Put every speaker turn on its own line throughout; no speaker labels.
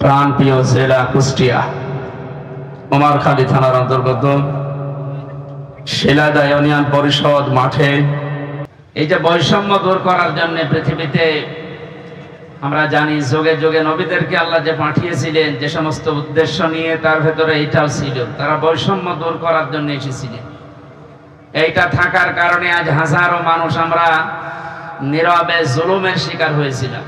প্রাণপ্রিয় জেলা কুষ্টিয়া কুমারখালী থানার অন্তর্গত শিলাদা ইউনিয়ন পরিষদ মাঠে এই যে বৈষম্য দূর করার জন্য পৃথিবীতে আমরা জানি যুগে যুগে নবীদেরকে আল্লাহ যে পাঠিয়েছিলেন যে সমস্ত উদ্দেশ্য নিয়ে, তার ভেতরে এইটাও ছিল। তারা বৈষম্য দূর করার জন্য এসেছিলেন। এইটা থাকার কারণে আজ হাজারো মানুষ আমরা নীরবে জুলুমের শিকার হয়েছিলাম।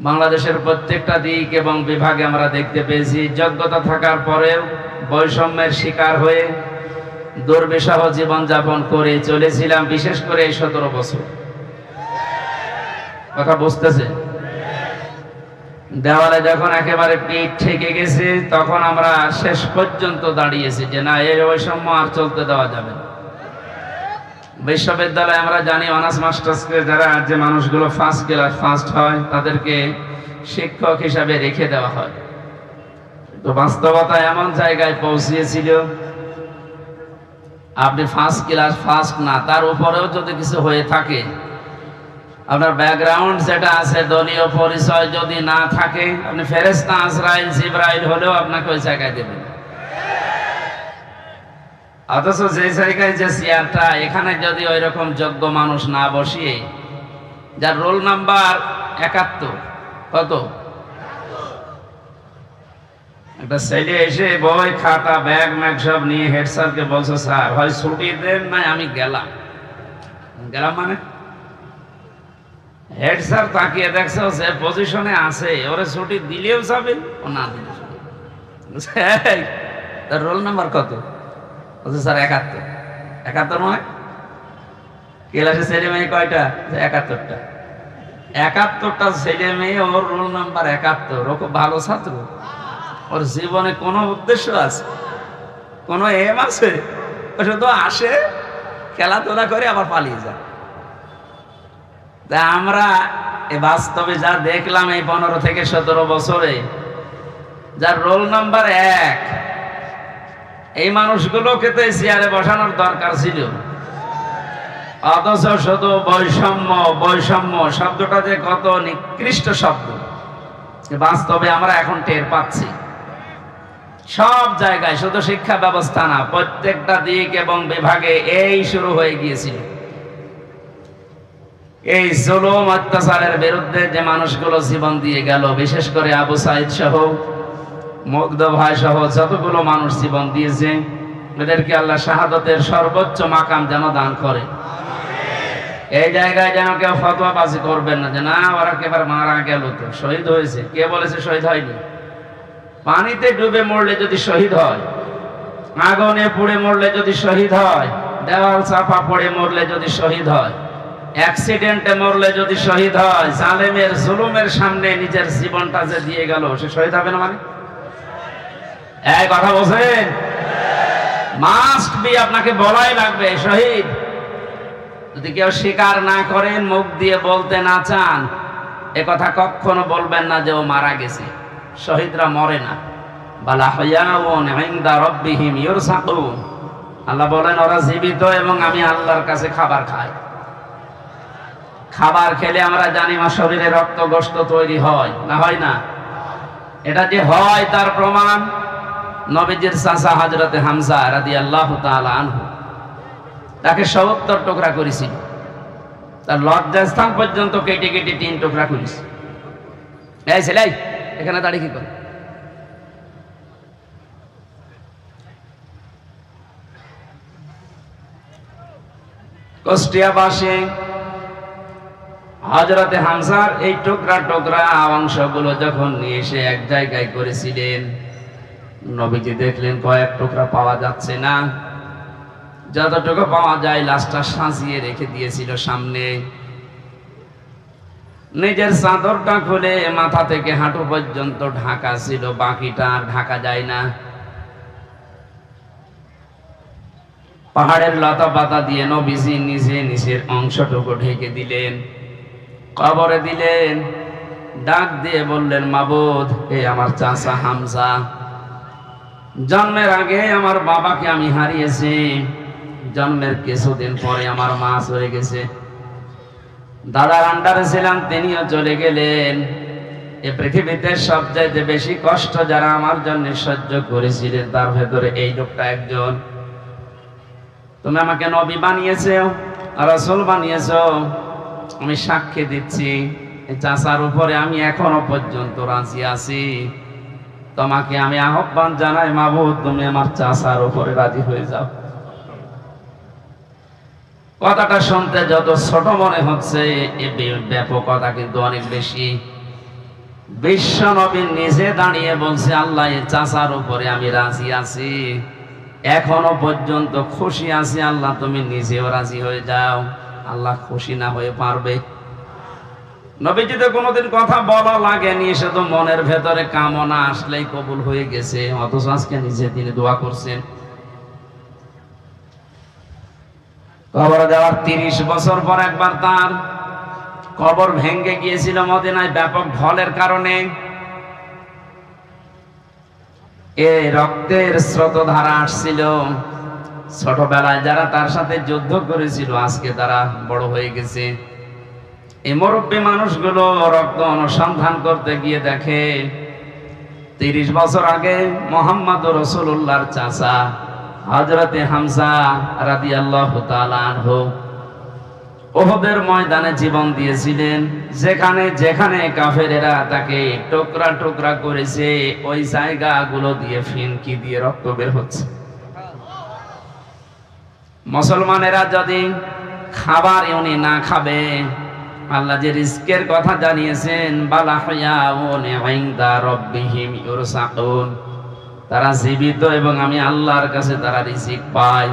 বাংলাদেশের প্রত্যেকটা দিক এবং বিভাগে আমরা দেখতে পেয়েছি যোগ্যতা থাকার পরেও বৈষম্যের শিকার হয়ে দুর্বিষহ জীবনযাপন করে চলেছিলাম, বিশেষ করে এই 17 বছর। কথা বুঝতেছে? দেওয়ালে যখন একেবারে পিঠ ঠেকে গেছে, তখন আমরা শেষ পর্যন্ত দাঁড়িয়েছি যে না, এই বৈষম্য আর চলতে দেওয়া যাবে না। বিশ্ববিদ্যালয়ে আমরা জানি অনার্স মাস্টার্সকে যারা যে মানুষগুলো ফার্স্ট ক্লাস ফার্স্ট হয় তাদেরকে শিক্ষক হিসাবে রেখে দেওয়া হয়। তো বাস্তবতা এমন জায়গায় পৌঁছিয়েছিল, আপনি ফার্স্ট ক্লাস ফার্স্ট না, তার উপরেও যদি কিছু হয়ে থাকে, আপনার ব্যাকগ্রাউন্ড যেটা আছে দলীয় পরিচয় যদি না থাকে, আপনি ফেরেশতা আজরাইল জিবরাইল হলেও আপনাকে ওই জায়গায় দেবেন। অথচ যে জায়গায় যে চেয়ারটা, এখানে যদি ওই রকম যোগ্য মানুষ না বসিয়ে, যার রোল নাম্বার 71, কত, একটা ছেলে এসে বই খাতা ব্যাগ ম্যাগ সব নিয়ে হেড স্যারকে বলছে, স্যার হয় ছুটি দেন না আমি গেলাম। মানে হেড স্যার তাকিয়ে দেখছে যে পজিশনে আছে, ওরে ছুটি দিলেও যাবে, ও না দিলে তার রোল নাম্বার কত? বলছে স্যার 71। 71 নয়, ক্লাসে ছেলে মেয়ে কয়টা? 71টা। 71টা ছেলে মেয়ে, ওর রোল নাম্বার 71। ও খুব ভালো ছাত্র, ওর জীবনে কোনো উদ্দেশ্য আছে, কোনো এম আছে? ও শুধু আসে, খেলাধুলা করে আবার পালিয়ে যায়। তা আমরা বাস্তবে যা দেখলাম এই 15 থেকে 17 বছরে, যার রোল নাম্বার 1, এই মানুষগুলোকে তো চেয়ারে বসানোর দরকার ছিল। অথচ শুধু বৈষম্য বৈষম্য শব্দটা যে কত নিকৃষ্ট শব্দ, বাস্তবে আমরা এখন টের পাচ্ছি। সব জায়গায়, শুধু শিক্ষা ব্যবস্থা না, প্রত্যেকটা দিক এবং বিভাগে এই শুরু হয়ে গিয়েছিল। এই জুলুম অত্যাচারের বিরুদ্ধে যে মানুষগুলো জীবন দিয়ে গেল, বিশেষ করে আবু সাইদ সহ, মুগ্ধ ভাই সহ যতগুলো মানুষ জীবন দিয়েছে, এদেরকে আল্লাহ শাহাদাতের সর্বোচ্চ মাকাম যেন দান করে। এই জায়গায় যেন কেউ ফতোয়াবাজি করবেন না যে না, ওরা একেবারে মারা গেল, তো শহীদ হয়েছে। কে বলেছে শহীদ হয়নি? পানিতে ডুবে মরলে যদি শহীদ হয়, আগুনে পুড়ে মরলে যদি শহীদ হয়, দেওয়াল চাপা পড়ে মরলে যদি শহীদ হয়, অ্যাক্সিডেন্টে মরলে যদি শহীদ হয়, জালেমের জুলুমের সামনে নিজের জীবনটা যে দিয়ে গেল, সে শহীদ হবে না? মানে এই কথা বলছেন, মাস্ট বি, আপনাকে বলাই লাগবে শহীদ। যদি কেউ স্বীকার না করেন, মুখ দিয়ে বলতে না চান, এ কথা কখনো বলবেন না যে ও মারা গেছে। শহীদরা মরে না। বালা হায়াউন ইনদা রাব্বিহিম ইউরসাকুন, আল্লাহ বলেন ওরা জীবিত এবং আমি আল্লাহর কাছে খাবার খাই। খাবার খেলে আমরা জানি আমার শরীরে রক্ত গোশত তৈরি হয় না, হয় না? এটা যে হয় তার প্রমাণ নবীজির চাচা হযরতে হামজা রাদিয়াল্লাহু তাআলা আনহু, তাকে 70 টুকরা করেছিল। তার লজ্জাস্থান পর্যন্ত কেটে কেটে 3 টুকরা করেছে। এই ছেলে, এখানে দাঁড়িয়ে কি করে? কুষ্টিয়াবাসী হযরতে হামজার এই টুকরা টুকরা অংশগুলো যখন নিয়ে এসে এক জায়গায় করেছিলেন, নবীজি দেখলেন কয়েক টুকরা পাওয়া যাচ্ছে না, যতটুকু পাওয়া যায় লাশটা সাজিয়ে রেখে দিয়েছিল সামনে। নিজের চাদরটা খুলে মাথা থেকে হাঁটু পর্যন্ত ঢাকা ছিল, বাকিটা আর ঢাকা যায় না। পাহাড়ের লতা পাতা দিয়ে নবীজি নিজে নিজের অংশটুকু ঢেকে দিলেন, কবরে দিলেন, ডাক দিয়ে বললেন, মাবুদ, এ আমার চাচা হামজা, জন্মের আগে আমার বাবাকে আমি হারিয়েছি, জন্মের কিছুদিন পরে আমার মা চলে গেছে, দাদার আন্ডারে ছিলাম, তিনিও চলে গেলেন, এই পৃথিবীতে সবচাইতে বেশি কষ্ট যারা আমার জন্য সহ্য করেছিলেন তার ভেতরে এই লোকটা একজন। তুমি আমাকে নবী বানিয়েছো, রাসূল বানিয়েছো, আমি সাক্ষী দিচ্ছি এই চাচার উপরে আমি এখনো পর্যন্ত রাজি আছি। তোমাকে আমি আহ্বান জানাই, মাবুদ তুমি আমার চাচার উপরে রাজি হয়ে যাও। কথাটা শুনতে যত ছোট মনে হচ্ছে, এই ব্যাপকতা কিন্তু অনেক বেশি। বিশ্ব নবী নিজে দাঁড়িয়ে বলছে, আল্লাহ এই চাচার উপরে আমি রাজি আছি, এখনো পর্যন্ত খুশি আছি, আল্লাহ তুমি নিজেও রাজি হয়ে যাও। আল্লাহ খুশি না হয়ে পারবে? নবীজি তো কোনোদিন কথা বলা লাগেনি, সে তো মনের ভেতরে কামনা আসলেই কবুল হয়ে গেছে। অথচ আজকে নিজে তিনি দোয়া করছেন। কবর দেওয়ার 30 বছর পর একবার তার কবর ভেঙে গিয়েছিল মদিনায় ব্যাপক ঢলের কারণে। এই রক্তের স্রোতধারা আসছিল। ছোটবেলায় যারা তার সাথে যুদ্ধ করেছিল আজকে তারা বড় হয়ে গেছে। এই মুরব্বী মানুষগুলো রক্ত অনুসন্ধান করতে গিয়ে দেখে 30 বছর আগে মুহাম্মদুর রাসূলুল্লাহর চাচা হযরতে হামজা রাদিয়াল্লাহু তাআলা আনহু উহুদের ময়দানে জীবন দিয়েছিলেন। যেখানে যেখানে কাফেরেরা তাকে টুকরা টুকরা করেছে, ওই জায়গাগুলো দিয়ে ফিনকি দিয়ে রক্ত বের হচ্ছে। মুসলমানেরা যদি খাবার উনি না খাবে, আল্লাহ যে রিজকের কথা জানিয়েছেন, বালাহিয়াউন ইনদা রাব্বিহিম ইউরসাকুন, তারা জীবিত এবং আমি আল্লাহর কাছে তারা রিজিক পায়।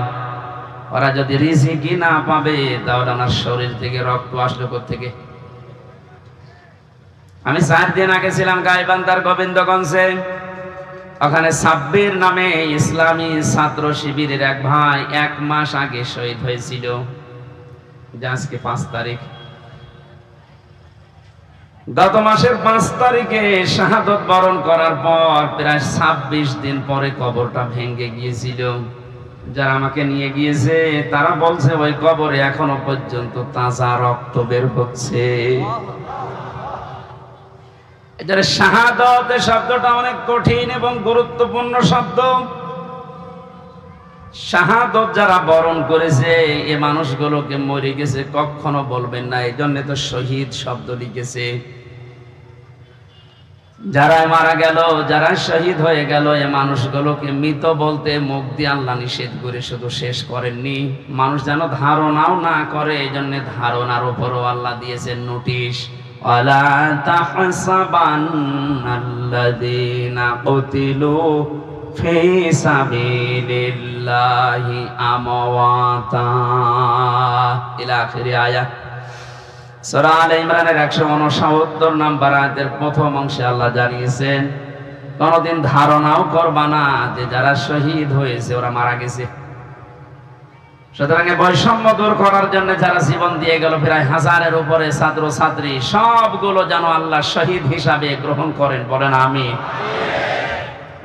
ওরা যদি রিজিকই না পাবে তাহলে আমার শরীর থেকে রক্ত আসলো কোত্থেকে? আমি 4 দিন আগে ছিলাম গাইবান্ধার গোবিন্দগঞ্জে। ওখানে সাব্বির নামে ইসলামী ছাত্র শিবিরের এক ভাই 1 মাস আগে শহীদ হয়েছিল। আজকে 5 তারিখ। গত মাসের 5 তারিখে শাহাদত বরণ করার পর প্রায় 26 দিন পরে কবরটা ভেঙে গিয়েছিল। যারা আমাকে নিয়ে গিয়েছে তারা বলছে ওই কবরে এখনো পর্যন্ত তাজা রক্ত বের হচ্ছে। এজন্য শাহাদত শব্দটা অনেক কঠিন এবং গুরুত্বপূর্ণ শব্দ। শাহাদত যারা বরণ করেছে এই মানুষগুলোকে মরে গেছে কখনো বলবেন না, এই জন্য তো শহীদ শব্দ লিখেছে। যারা মারা গেল, যারা শহীদ হয়ে গেল, এই মানুষগুলোকে মৃত বলতে মুখ দিয়ে আল্লাহ নিষেধ করে শুধু শেষ করেননি, মানুষ যেন ধারণাও না করে, এই জন্য ধারণার উপরও আল্লাহ দিয়েছেন নোটিশ। ওয়ালা তাহসাবান্নাল্লাযীনা কুতিলু ফি সাবিলিল্লাহি আমওয়াতা ইলা আখিরি আয়াত। সূরা আলে ইমরানের 169 নম্বর আয়াতের প্রথম অংশে আল্লাহ জানিয়েছেন, কোনদিন ধারণাও করবা না যে যারা শহীদ হয়েছে ওরা মারা গেছে। সুতরাং বৈষম্য দূর করার জন্য যারা জীবন দিয়ে গেল, প্রায় 1000-এর উপরে ছাত্র ছাত্রী, সবগুলো যেন আল্লাহ শহীদ হিসাবে গ্রহণ করেন, বলেন আমিন।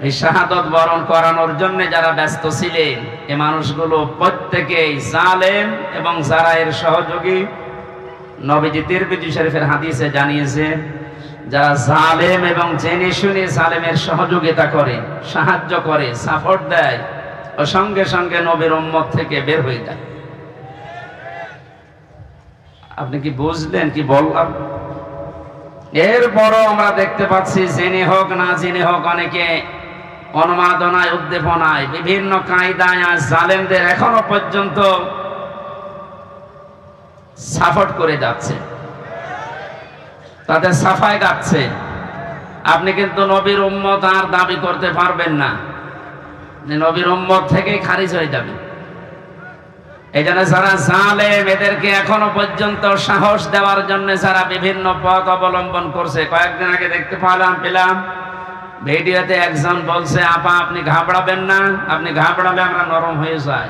এই শাহাদত বরণ করানোর জন্য যারা ব্যস্ত ছিলেন এই মানুষগুলো প্রত্যেকেই জালেম এবং যারা এর সহযোগী। নবীজি তিরমিজি শরীফের হাদিসে জানিয়েছে, যারা জালেম এবং জেনে শুনে জালেমের সহযোগিতা করে, সাহায্য করে, সাপোর্ট দেয়, ও সঙ্গে সঙ্গে নবীর উম্মত থেকে বের হয়ে যায়। আপনি কি বুঝলেন কি বললাম? এরপরও আমরা দেখতে পাচ্ছি জেনে হোক না জেনে হোক অনেকে উন্মাদনায়, উদ্দীপনায়, বিভিন্ন কায়দায় আজ জালেমদের এখনো পর্যন্ত সাপোর্ট করে যাচ্ছে, তাদের সাফাই গাচ্ছে। আপনি কিন্তু নবীর উম্মত আর দাবি করতে পারবেন না, নবীর উম্মত থেকেই খারিজ হয়ে যাবে। এই জন্য যারা জালেম এদেরকে এখনো পর্যন্ত সাহস দেওয়ার জন্য যারা বিভিন্ন পথ অবলম্বন করছে, কয়েকদিন আগে দেখতে পেলাম ভিডিওতে একজন বলছে, আপা আপনি ঘাবড়াবেন না, আপনি ঘাবড়ালে আমরা নরম হয়ে যাই।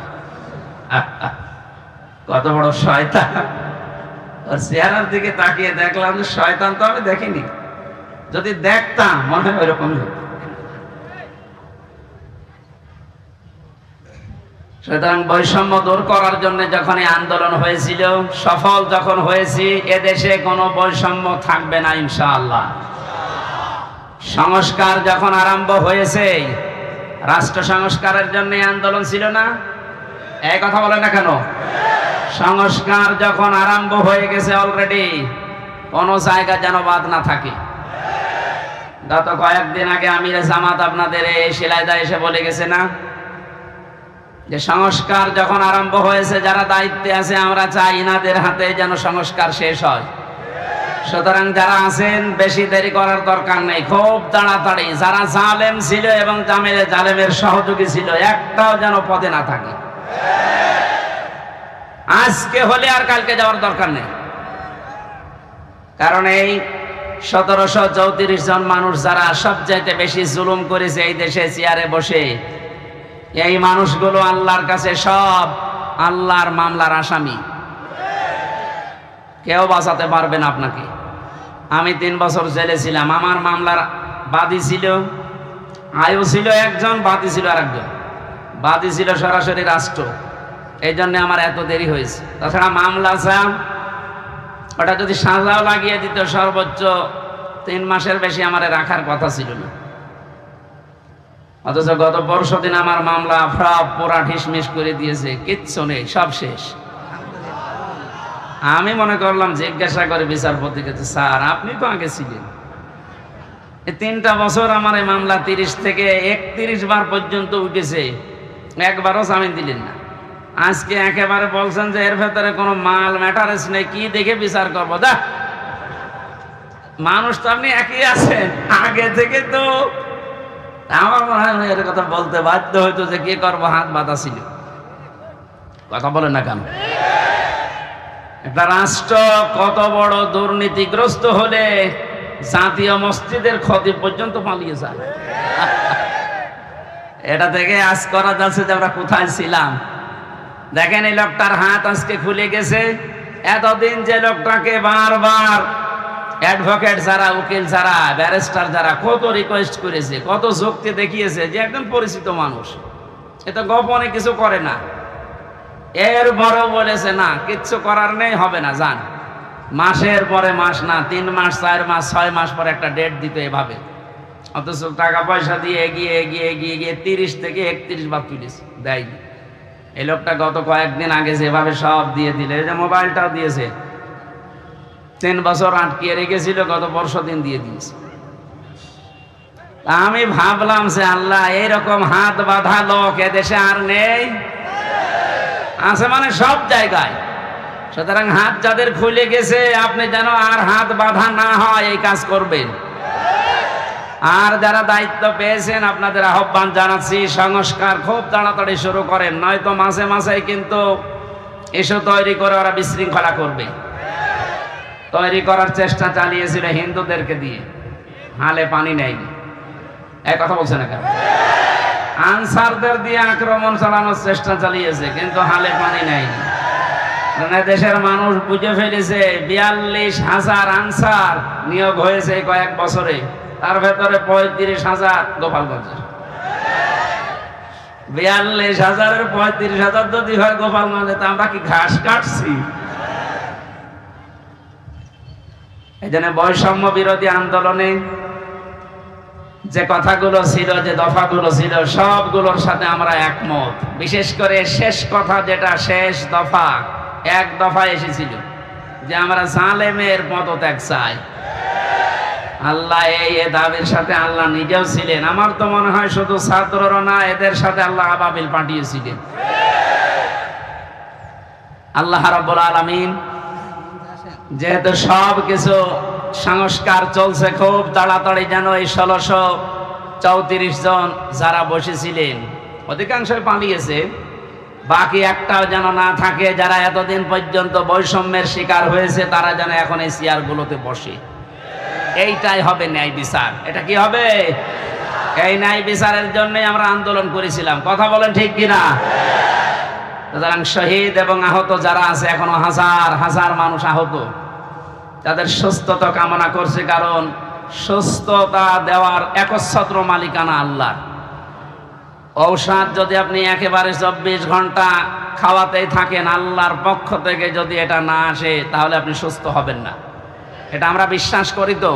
কত বড় শয়তান! ওর চেহারার দিকে তাকিয়ে দেখলাম যে শয়তান তো আমি দেখিনি, যদি দেখতাম মনে হয় ওইরকমই হতো। সুতরাং বৈষম্য দূর করার জন্য যখন আন্দোলন হয়েছিল, সফল যখন হয়েছি, এদেশে কোনো বৈষম্য থাকবে না ইনশাআল্লাহ। সংস্কার যখন আরম্ভ হয়েছে, রাষ্ট্র সংস্কারের জন্য আন্দোলন ছিল না? এই কথা বলেন না কেন? সংস্কার যখন আরম্ভ হয়ে গেছে অলরেডি, কোন জায়গা যেন বাদ না থাকে। গত কয়েকদিন আগে আমিরে জামাত আপনাদের এই শিলাইদা এসে বলে গেছে না যে সংস্কার যখন আরম্ভ হয়েছে, যারা দায়িত্বে আছে আমরা চাই ইনাদের হাতে যেন সংস্কার শেষ হয়। সুতরাং যারা আছেন বেশি দেরি করার দরকার নেই, খুব তাড়াতাড়ি যারা জালেম ছিল এবং জালেমের সহযোগী ছিল একটাও যেন পদে না থাকে। আজকে হলে আর কালকে যাওয়ার দরকার নেই। কারণ এই 1734 জন মানুষ যারা সবচাইতে বেশি জুলুম করেছে এই দেশে চেয়ারে বসে, এই মানুষগুলো আল্লাহর কাছে সব আল্লাহর মামলার আসামি। কেউ বাঁচাতে পারবে না আপনাকে। আমি 3 বছর জেলে ছিলাম, আমার মামলার বাদী ছিল, আয়ু ছিল একজন, বাদী ছিল আরেকজন। বাদী ছিল সরাসরি রাষ্ট্র, এই জন্য আমার এত দেরি হয়েছে। তাছাড়া মামলা ওটা যদি সাজাও লাগিয়ে দিত সর্বোচ্চ 3 মাসের বেশি আমার রাখার কথা ছিল না। অথচ গত পরশুদিন আমার মামলা সব পুরা ঢিসমিস করে দিয়েছে, কিচ্ছু নেই, সব শেষ। আমি মনে করলাম জিজ্ঞাসা করে বিচারপতিকে, স্যার আপনি তো আগে ছিলেন, এই 3টা বছর আমার এই মামলা 30 থেকে 31 বার পর্যন্ত উঠেছে, একবারও জামিন দিলেন না। আজকে একেবারে বলছেন যে এর ভেতরে কোনো মাল ম্যাটারেস নেই, কি দেখে বিচার করবো? দা মানুষ তো আপনি একই আছেন আগে থেকে। তো আমার মনে হয় এর কথা বলতে বাধ্য হইতো যে কি করবো, হাত বাঁধা ছিল। কথা বলেন না কেন? একটা রাষ্ট্র কত বড় দুর্নীতিগ্রস্ত হলে জাতীয় মসজিদের ক্ষতি পর্যন্ত পালিয়ে যায়। এটা থেকে আজ করা যাচ্ছে যে আমরা কোথায় ছিলাম। দেখেন এই লোকটার হাত আজকে খুলে গেছে। এতদিন যে লোকটাকে বারবার অ্যাডভোকেট যারা, উকিল যারা, ব্যারিস্টার যারা কত রিকোয়েস্ট করেছে, কত যুক্তি দেখিয়েছে যে একজন পরিচিত মানুষ, এটা গোপনে কিছু করে না, এর বড় বলেছে না কিচ্ছু করার নেই, হবে না, যান। মাসের পরে মাস না, 3 মাস 4 মাস 6 মাস পরে একটা ডেট দিত এভাবে। অথচ টাকা পয়সা দিয়ে এগিয়ে এগিয়ে এগিয়ে এগিয়ে 30 থেকে 31 বার তুলেছে, দেয়নি। এই লোকটা গত কয়েকদিন আগে যেভাবে সব দিয়ে দিলে, যে মোবাইলটাও দিয়েছে, 3 বছর আটকিয়ে রেখেছিল, গত পরশুদিন দিয়ে দিয়েছে। আমি ভাবলাম যে আল্লাহ, এইরকম হাত বাঁধা লোক এদেশে আর নেই, আছে মানে সব জায়গায়। সুতরাং হাত যাদের খুলে গেছে, আপনি যেন আর হাত বাঁধা না হয় এই কাজ করবেন। আর যারা দায়িত্ব পেয়েছেন আপনাদের আহ্বান জানাচ্ছি, সংস্কার খুব তাড়াতাড়ি শুরু করেন, নয়তো মাসে মাসে কিন্তু ইস্যু তৈরি করে ওরা বিশৃঙ্খলা করবে। তৈরি করার চেষ্টা চালিয়েছিল হিন্দুদেরকে দিয়ে, হালে পানি নেয়নি। এক কথা বলছে না কেন? আনসারদের দিয়ে আক্রমণ চালানোর চেষ্টা চালিয়েছে, কিন্তু হালে পানি নেয়নি। দেশের মানুষ বুঝে ফেলেছে 42,000 আনসার নিয়োগ হয়েছে কয়েক বছরে, তার ভেতরে 35,000 গোপালগঞ্জের। 42,000-এর 35,000 যদি হয় গোপালগঞ্জে, তা আমরা কি ঘাস কাটছি? এই জন্য বৈষম্য বিরোধী আন্দোলনে যে কথাগুলো ছিল, যে দফাগুলো ছিল, সবগুলোর সাথে আমরা একমত। বিশেষ করে শেষ কথা, যেটা শেষ দফা, 1 দফা এসেছিল যে আমরা জালেমের পদত্যাগ চাই। আল্লাহ এই দাবির সাথে আল্লাহ নিজেও ছিলেন। আমার তো মনে হয় শুধু ছাত্ররা না, এদের সাথে আল্লাহ আবাবিল পাঠিয়েছিলেন। আল্লাহ রাব্বুল আলামিন যেহেতু সব কিছু সংস্কার চলছে, খুব তাড়াতাড়ি যেন এই 1634 জন যারা বসেছিলেন, অধিকাংশই পালিয়েছে, বাকি একটাও যেন না থাকে, যারা এতদিন পর্যন্ত বৈষম্যের শিকার হয়েছে, তারা যেন এখন এই চেয়ারগুলোতে বসে। এইটাই হবে ন্যায় বিচার। এটা কি হবে? এই ন্যায় বিচারের জন্যই আমরা আন্দোলন করেছিলাম। কথা বলেন ঠিক কিনা? সুতরাং শহীদ এবং আহত যারা আছে, এখনো হাজার হাজার মানুষ আহত, তাদের সুস্থতা কামনা করছে। কারণ সুস্থতা দেওয়ার একচ্ছত্র মালিকানা আল্লাহর। ঔষধ যদি আপনি একেবারে 24 ঘন্টা খাওয়াতেই থাকেন, আল্লাহর পক্ষ থেকে যদি এটা না আসে, তাহলে আপনি সুস্থ হবেন না। এটা আমরা বিশ্বাস করি। তো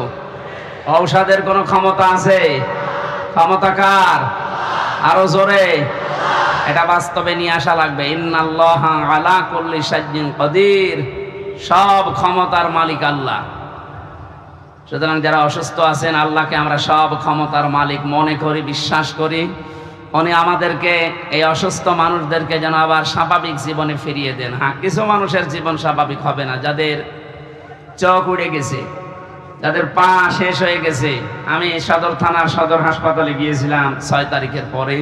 ঔষধের কোনো ক্ষমতা আছে? ক্ষমতা কার? আরো জোরে। এটা বাস্তবে নিয়ে আসা লাগবে। ইন্নাল্লাহা আলা কুল্লি শাইইন কাদির। সব ক্ষমতার মালিক আল্লাহ। সুতরাং যারা অসুস্থ আছেন, আল্লাহকে আমরা সব ক্ষমতার মালিক মনে করি, বিশ্বাস করি। উনি আমাদেরকে, এই অসুস্থ মানুষদেরকে যেন আবার স্বাভাবিক জীবনে ফিরিয়ে দেন। হ্যাঁ, কিছু মানুষের জীবন স্বাভাবিক হবে না, যাদের চোখ উড়ে গেছে, যাদের পা শেষ হয়ে গেছে। আমি সদর থানার সদর হাসপাতালে গিয়েছিলাম 6 তারিখের পরে।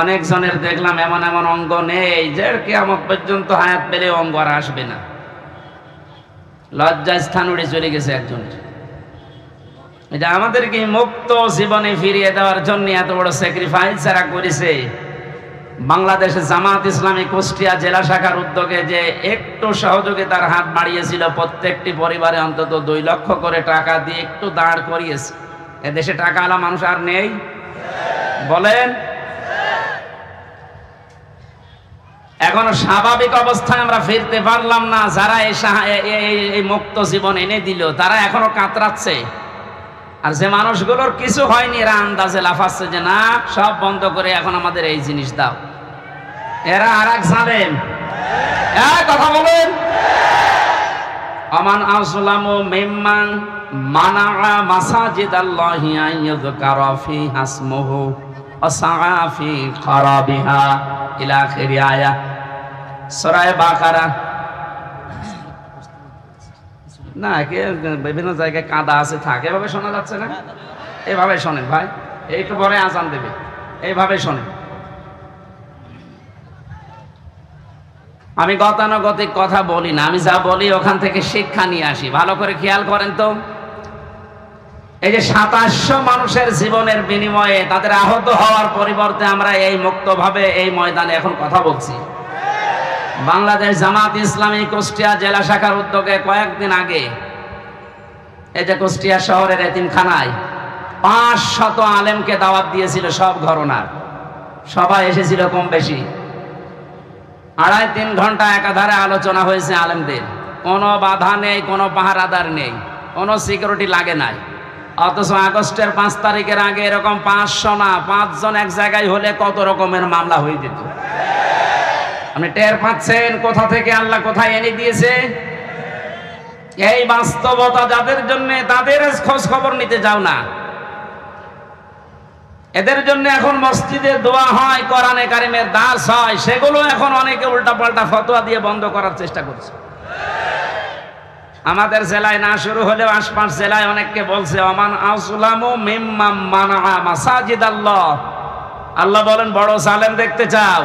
অনেকজনের দেখলাম এমন এমন অঙ্গ নেই যে কিয়ামত পর্যন্ত হায়াত পেলে অঙ্গ আর আসবে না। লজ্জায় স্থান উড়ে চলে গেছে একজনের। এটা আমাদেরকে মুক্ত জীবনে ফিরিয়ে দেওয়ার জন্য এত বড় স্যাক্রিফাইস যারা করেছে। বাংলাদেশে জামাত ইসলামী কুষ্টিয়া জেলা শাখার উদ্যোগে যে একটু সহযোগিতার হাত বাড়িয়েছিল, প্রত্যেকটি পরিবারে অন্তত 2 লক্ষ করে টাকা দিয়ে একটু দাঁড় করিয়েছে। এদেশে টাকাওয়ালা মানুষ আর নেই বলেন? এখনো স্বাভাবিক অবস্থায় আমরা ফিরতে পারলাম না। যারা এই মুক্ত জীবন এনে দিল, তারা এখনো কাতরাচ্ছে। আর যে মানুষগুলোর কিছু হয়নি, এরা আন্দাজে লাফাচ্ছে যে না, সব বন্ধ করে এখন আমাদের এই জিনিস দাও। এরা আর এক জালেম। কথা বলেন। আমান আযলামু মিম্মান মানাআ মাসাজিদাল্লাহি আন ইউযকারা ফিহা ইসমুহু ওয়া সাআ ফি খারাবিহা ইলা আখির আয়াত সূরা বাকারা। না, বিভিন্ন জায়গায় কাদা আছে, থাকে এভাবে শোনা যাচ্ছে না। এইভাবে শোনেন ভাই, একটু পরে আজান দেবে, এইভাবে শোনেন। আমি গতানুগতিক কথা বলি না, আমি যা বলি ওখান থেকে শিক্ষা নিয়ে আসি। ভালো করে খেয়াল করেন তো। এই যে 2700 মানুষের জীবনের বিনিময়ে তাদের আহত হওয়ার পরিবর্তে আমরা এই মুক্তভাবে এই ময়দানে এখন কথা বলছি। বাংলাদেশ জামাত ইসলামী কুষ্টিয়া জেলা শাখার উদ্যোগে কয়েকদিন আগে এই যে কুষ্টিয়া শহরের এতিমখানায় 500 আলেমকে দাওয়াত দিয়েছিল, সব ঘরনার। সবাই এসেছিল কম বেশি। 2.5-3 ঘন্টা একাধারে আলোচনা হয়েছে আলেমদের। কোনো বাধা নেই, কোনো পাহারাদার নেই, কোনো সিকিউরিটি লাগে নাই। অথচ আগস্টের 5 তারিখের আগে এরকম 500 না, 5 জন এক জায়গায় হলে কত রকমের মামলা হয়ে যেত। আপনি টের পাচ্ছেন কোথা থেকে আল্লাহ কোথায় এনে দিয়েছে? এই বাস্তবতা যাদের জন্য, তাদের খোঁজ খবর নিতে যাও না। এদের জন্য এখন মসজিদে দোয়া হয়, কোরআনে কারিমের দাস হয়, সেগুলো এখন অনেকে উল্টাপাল্টা ফতোয়া দিয়ে বন্ধ করার চেষ্টা করছে। আমাদের জেলায় না শুরু হলেও আশপাশ জেলায় অনেককে বলছে আমান আযলামু মিম্মান মানাআ মাসাজিদাল্লাহ। আল্লাহ বলেন, বড় জালেম দেখতে চাও?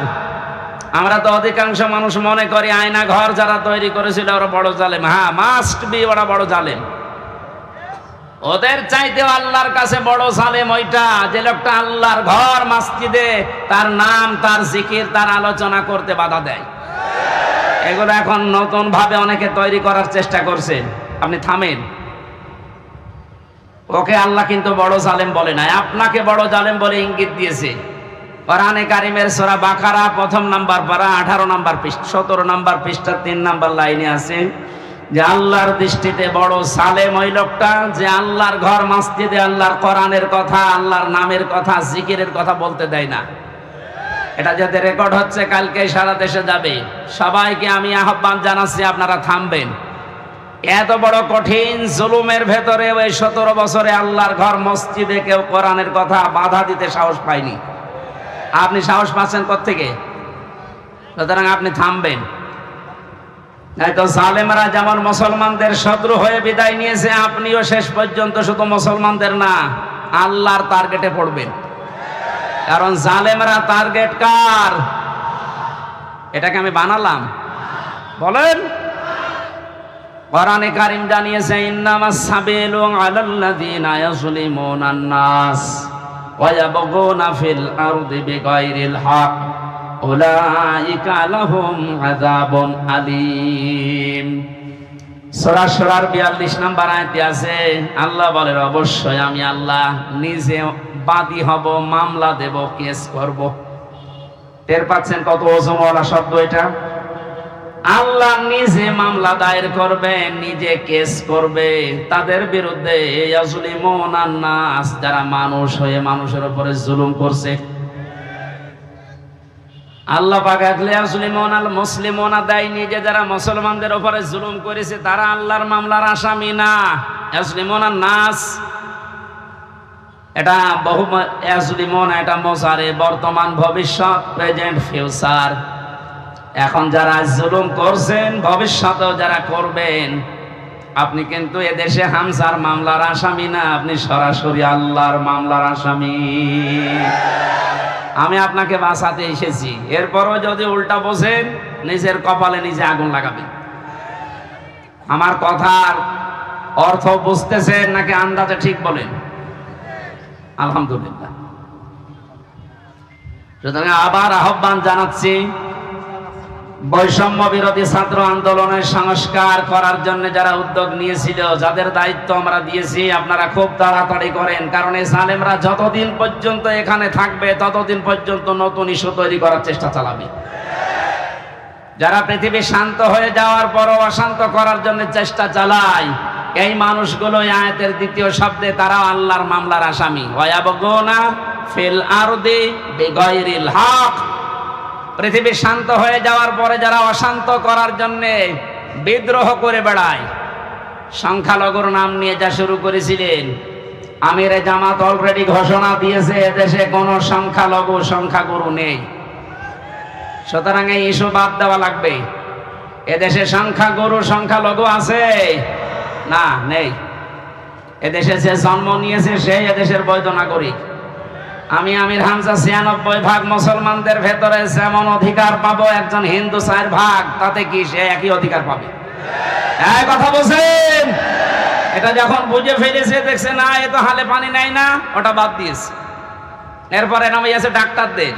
আমরা তো অধিকাংশ মানুষ মনে করি আয়না ঘর যারা তৈরি করেছিল ওরা বড় জালেম। হ্যাঁ, মাস্ট বি, ওরা বড় জালেম। ওদের চাইতেও আল্লাহর কাছে বড় জালেম ওইটা, যে লোকটা আল্লাহর ঘর মসজিদে তার নাম, তার জিকির, তার আলোচনা করতে বাধা দেয়। এগুলো এখন নতুন ভাবে অনেকে তৈরি করার চেষ্টা করছেন। আপনি থামেন। ওকে আল্লাহ কিন্তু বড় জালেম বলে নাই, আপনাকে বড় জালেম বলে ইঙ্গিত দিয়েছে। কোরআনে কারিমের সূরা বাকারা 1 নাম্বার পারা 18 নাম্বার পৃষ্ঠা 17 নাম্বার পৃষ্ঠা 3 নাম্বার লাইনে আছে যে আল্লাহর দৃষ্টিতে বড় জালেম ওই লোকটা যে আল্লাহর ঘর মসজিদে আল্লাহর কোরআনের কথা, আল্লাহর নামের কথা, জিকিরের কথা বলতে দেয় না। এটা যাতে রেকর্ড হচ্ছে, কালকে সারা দেশে যাবে। সবাইকে আমি আহ্বান জানাচ্ছি, আপনারা থামবেন। এত বড় কঠিন জুলুমের ভেতরে ওই 17 বছরে আল্লাহর ঘর মসজিদে কেউ কোরআনের কথা বাধা দিতে সাহস পায়নি। আপনি সাহস পাচ্ছেন কোত্থেকে? সুতরাং আপনি থামবেন। তো জালেমরা যেমন মুসলমানদের শত্রু হয়ে বিদায় নিয়েছে, আপনিও শেষ পর্যন্ত শুধু মুসলমানদের না, আল্লাহর টার্গেটে পড়বেন। কারণ জালেমরা টার্গেট কার? এটাকে আমি বানালাম? বলেন। কোরআনে কারীম জানিয়েছে ইন্নামাস সাবিলু আলাল্লাযিনা ইয়াজলিমুনান নাস ওয়া ইয়াবগুনা ফিল আরদি বিগাইরিল হক উলাইকা লাহুম আযাবুন আলীম। সূরা শুরার 42 নম্বর আয়াতে আছে, আল্লাহ বলেন অবশ্যই আমি আল্লাহ নিজে বাদী হব, মামলা দেব, কেস করব। টের পাচ্ছেন কত ওজনওয়ালা শব্দ এটা? আল্লাহ নিজে মামলা দায়ের করবে, নিজে কেস করবে তাদের বিরুদ্ধে। ইয়াজলিমুনান নাস, যারা মানুষ হয়ে মানুষের উপরে জুলুম করছে। আল্লাহ পাক ইয়াজলিমুনাল মুসলিমুনা দেয় নিজে, যারা মুসলমানদের উপরে জুলুম করেছে তারা আল্লাহর মামলার আসামি না। ইয়াজলিমুনান নাস এটা বহু, ইয়াজলিমুনা এটা মুজারে, বর্তমান ভবিষ্যৎ, প্রেজেন্ট ফিউচার। এখন যারা জুলুম করছেন, ভবিষ্যতেও যারা করবেন, আপনি কিন্তু এদেশে হামজার মামলার আসামি না, আপনি সরাসরি আল্লাহর মামলার আসামি। আমি আপনাকে বাঁচাতে এসেছি, এরপরও যদি উল্টা বোঝেন নিজের কপালে নিজে আগুন লাগাবেন। আমার কথার অর্থ বুঝতেছেন নাকি আন্দাজে ঠিক বলেন? আলহামদুলিল্লাহ। সুতরাং আবার আহ্বান জানাচ্ছি, বৈষম্য বিরোধী ছাত্র আন্দোলনের সংস্কার করার জন্য যারা উদ্যোগ নিয়েছিল, যাদের দায়িত্ব আমরা দিয়েছি, আপনারা খুব তাড়াতাড়ি করেন। কারণ এই জালেমরা যতদিন পর্যন্ত এখানে থাকবে ততদিন পর্যন্ত নতুন ইস্যু তৈরি করার চেষ্টা চালাবে। যারা পৃথিবী শান্ত হয়ে যাওয়ার পরও অশান্ত করার জন্য চেষ্টা চালায়, এই মানুষগুলো আয়াতের দ্বিতীয় শব্দে তারা আল্লাহর মামলার আসামি। ওয়ায়াবগুনা ফিল আরদি বিগাইরিল হক। পৃথিবী শান্ত হয়ে যাওয়ার পরে যারা অশান্ত করার জন্যে বিদ্রোহ করে বেড়ায়, সংখ্যালঘুর নাম নিয়ে যা শুরু করেছিলেন, আমিরে জামাত অলরেডি ঘোষণা দিয়েছে এদেশে কোনো সংখ্যালঘু সংখ্যাগুরু নেই। সুতরাং এই ইস্যু বাদ দেওয়া লাগবে। এদেশে সংখ্যাগুরু সংখ্যালঘু আছে না? নেই। এদেশে যে জন্ম নিয়েছে সেই এদেশের বৈধ নাগরিক। আমি আমির হামজা ৯৬% মুসলমানদের ভেতরে যেমন অধিকার পাবো, একজন হিন্দু ৪%, তাতে কি সে একই অধিকার পাবে? এই কথা বলছেন? এটা যখন বুঝে ফেলেছে, দেখছে না এ তো হালে পানি নাই না, ওটা বাদ দিয়েছে। এরপরে নামিয়েছে ডাক্তারদের,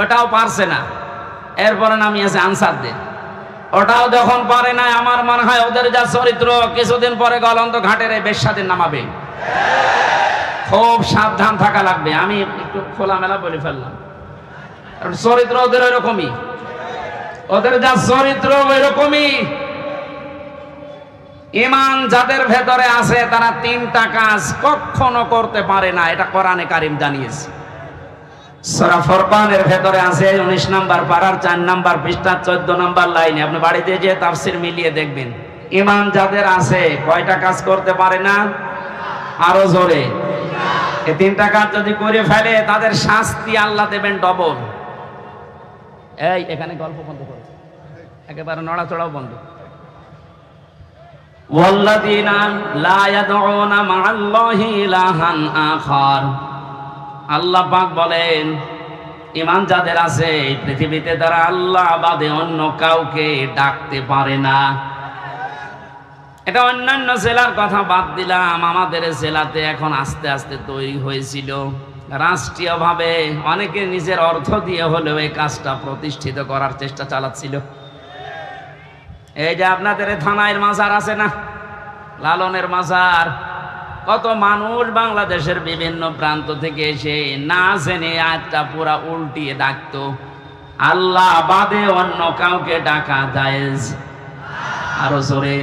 ওটাও পারছে না। এরপরে নামিয়েছে আনসারদের, ওটাও যখন পারে না, আমার মনে হয় ওদের যা চরিত্র, কিছুদিন পরে গলন্দ ঘাটের এই বেশ্যাদের নামাবে। খুব সাবধান থাকা লাগবে। আমি একটু খোলামেলা বলে ফেললাম, কারণ চরিত্র ওদের ওইরকমই, ওদের যা চরিত্র ওইরকমই। ঈমান যাদের ভেতরে আছে তারা ৩টা কাজ কখনো করতে পারে না, এটা কোরআনে কারীম জানিয়েছে। সূরা ফুরকানের ভেতরে আছে ১৯ নম্বর পারার ৪ নম্বর পৃষ্ঠা ১৪ নম্বর লাইনে। আপনি বাড়িতে যে তাফসীর মিলিয়ে দেখবেন, ঈমান যাদের আছে কয়টা কাজ করতে পারে না? আরো জোরে। এই ৩টা কাজ যদি করে ফেলে তাদের শাস্তি আল্লাহ দেবেন ডবল। এই এখানে গল্প বন্ধ করে, একেবারে নড়াচড়াও বন্ধ। ওয়াল্লাযীনা লা ইয়াদউনা মা'আল্লাহি ইলাহান আখার। আল্লাহ পাক বলেন, ঈমান যাদের আছে পৃথিবীতে তারা আল্লাহ বাদে অন্য কাউকে ডাকতে পারে না। এটা অন্যান্য জেলার কথা বাদ দিলাম, আমাদের জেলাতে এখন আস্তে আস্তে তৈরি হয়েছিল রাষ্ট্রীয়ভাবে, অনেকে নিজের অর্থ দিয়ে হলেও এই কাজটা প্রতিষ্ঠিত করার চেষ্টা চালাচ্ছিল। এই যে আপনাদের থানায় মাজার আছে না, লালনের মাজার, কত মানুষ বাংলাদেশের বিভিন্ন প্রান্ত থেকে এসে না জেনে আয়াতটা পুরা উল্টিয়ে ডাকতো, আল্লাহ বাদে অন্য কাউকে ডাকা জায়েজ। আরো জোরে।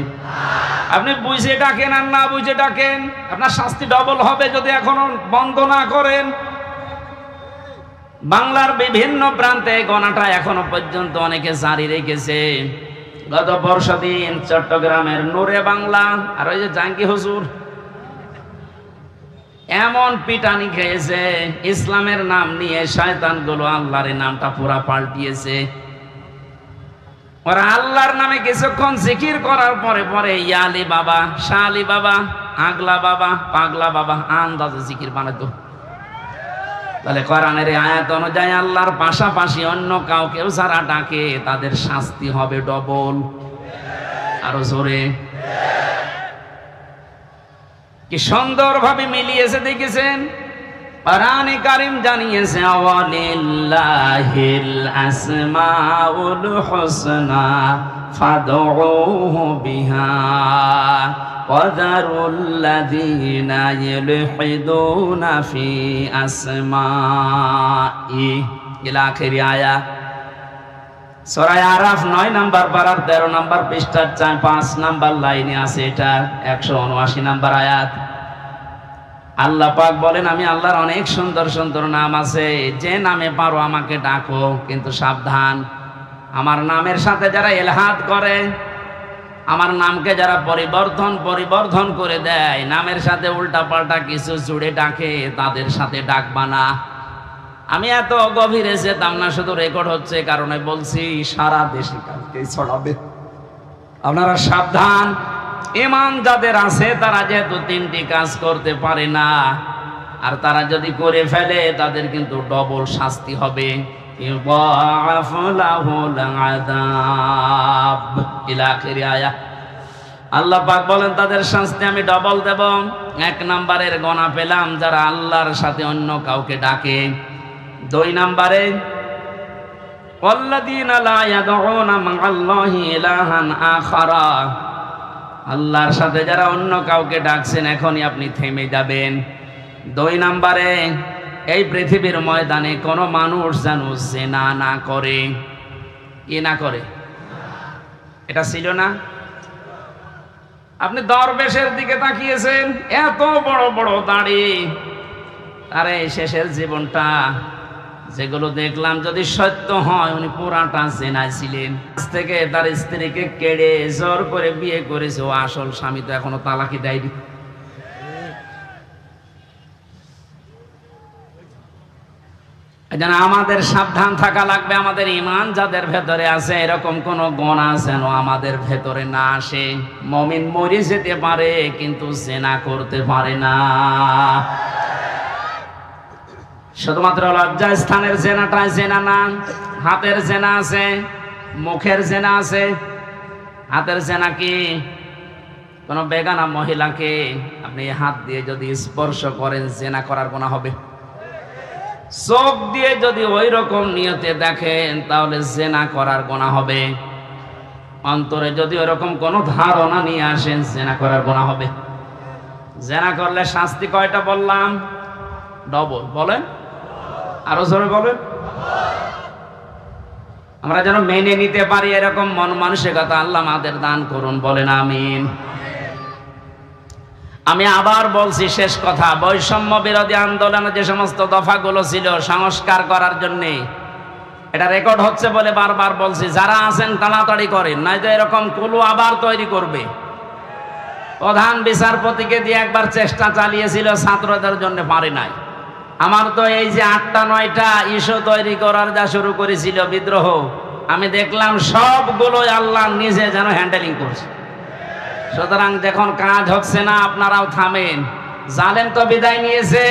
আপনি বুঝে ডাকেন আর না বুঝে ডাকেন, আপনার শাস্তি ডবল হবে যদি এখনো বন্ধ না করেন। বাংলার বিভিন্ন প্রান্তে গণাটা এখনো পর্যন্ত অনেকে জারি রেখেছে। গত বর্ষদিন চট্টগ্রামের নূরে বাংলা আর ওই যে জাঙ্গি হুজুর এমন পিটানি খেয়েছে, ইসলামের নাম নিয়ে শয়তানগুলো আল্লাহর নামটা পুরা পাল্টিয়েছে। ওরা আল্লাহর নামে কিছুক্ষণ জিকির করার পরে পরে ইয়ালি বাবা, শালি বাবা, আগলা বাবা, পাগলা বাবা আন্দাজে জিকির বানাতো। তাহলে কোরআনের আয়াত অনুযায়ী আল্লাহর পাশাপাশি অন্য কাউকেও যারা ডাকে তাদের শাস্তি হবে ডবল। আরো জোরে। কি সুন্দরভাবে মিলিয়েছে দেখেছেন? কোরআনে কারীম জানিয়েছে, ওয়ালিল্লাহিল আসমাউল হুসনা ফাদউহু বিহা ওয়াযারুল্লাযীনা ইউলহিদুনা ফি আসমাই ইলা আখির আয়া। সূরা আরাফ 9 নাম্বার পারার 13 নাম্বার পৃষ্ঠার 5 নাম্বার লাইনে আছে, এটা 179 নাম্বার আয়াত। আল্লাহ পাক বলেন, আমি আল্লাহর অনেক সুন্দর সুন্দর নাম আছে, যে নামে পারো আমাকে ডাকো, কিন্তু সাবধান, আমার নামের সাথে যারা ইলহাদ করে, আমার নামকে যারা পরিবর্ধন করে দেয়, নামের সাথে উল্টা পাল্টা কিছু জুড়ে ডাকে, তাদের সাথে ডাকবা না। আমি এত গভীরে যেতাম না, শুধু রেকর্ড হচ্ছে কারণে বলছি, সারা দেশে কালকে ছড়াবে। আপনারা সাবধান। ঈমান যাদের আছে তারা যেহেতু 3টি কাজ করতে পারে না, আর তারা যদি করে ফেলে তাদের কিন্তু ডবল শাস্তি হবে। আল্লাহ পাক বলেন, তাদের শাস্তি আমি ডবল দেব। 1 নাম্বারের গোনা পেলাম যারা আল্লাহর সাথে অন্য কাউকে ডাকে। 2 নাম্বারে ওয়াল্লাযীনা লা ইয়াদউনা মা'আল্লাহি ইলাহান আখারা, আল্লাহর সাথে যারা অন্য কাউকে ডাকছেন, এখনই আপনি থেমে যাবেন। 2 নাম্বারে এই পৃথিবীর ময়দানে কোনো মানুষ যেন জিনা না করে। কি না করে? এটা ছিল না? আপনি দরবেশের দিকে তাকিয়েছেন, এত বড় বড় দাড়ি, আরে শেষের জীবনটা যেগুলো দেখলাম যদি সত্য হয়, উনি পুরাটা জেনায় ছিলেন। আজ থেকে তার স্ত্রীকে কেড়ে জোর করে বিয়ে করেছে, ও আসল স্বামী তো এখনো তালাকি দেয়নি। আমাদের সাবধান থাকা লাগবে। আমাদের ঈমান যাদের ভেতরে আছে, এরকম কোন গুনাহ যেন আমাদের ভেতরে না আসে। মুমিন মরে যেতে পারে কিন্তু জিনা করতে পারে না। শুধুমাত্র লজ্জা স্থানের জেনাটা জেনা না, হাতের জেনা আছে, মুখের জেনা আছে। হাতের জেনা কি? কোন বেগানা মহিলাকে আপনি হাত দিয়ে যদি স্পর্শ করেন, জেনা করার গুনাহ হবে। চোখ দিয়ে যদি ওই রকম নিয়তে দেখেন, তাহলে জেনা করার গুনাহ হবে। অন্তরে যদি ওরকম কোন ধারণা নিয়ে আসেন, জেনা করার গুনাহ হবে। জেনা করলে শাস্তি কয়টা বললাম? ডবল। বলেন, আরো জোরে বলেন। আমরা যেন মেনে নিতে পারি এরকম মন মানসিকতা আল্লাহ আমাদের দান করুন, বলেন আমিন। আমি আবার বলছি, শেষ কথা, বৈষম্য বিরোধী আন্দোলনে যে সমস্ত দফাগুলো ছিল সংস্কার করার জন্য, এটা রেকর্ড হচ্ছে বলে বারবার বলছি, যারা আছেন তাড়াতাড়ি করেন, নয়তো এরকম কুলু আবার তৈরি করবে। প্রধান বিচারপতিকে দিয়ে একবার চেষ্টা চালিয়েছিল, ছাত্রদের জন্য পারে নাই। আমার তো এই যে 8টা 9টা ইস্যু তৈরি করার যা শুরু করেছিল বিদ্রোহ, আমি দেখলাম সবগুলোই আল্লাহ নিজে যেন হ্যান্ডেলিং করছে। সুতরাং যখন কাজ হচ্ছে না, আপনারাও থামেন। জালেম তো বিদায় নিয়েছে।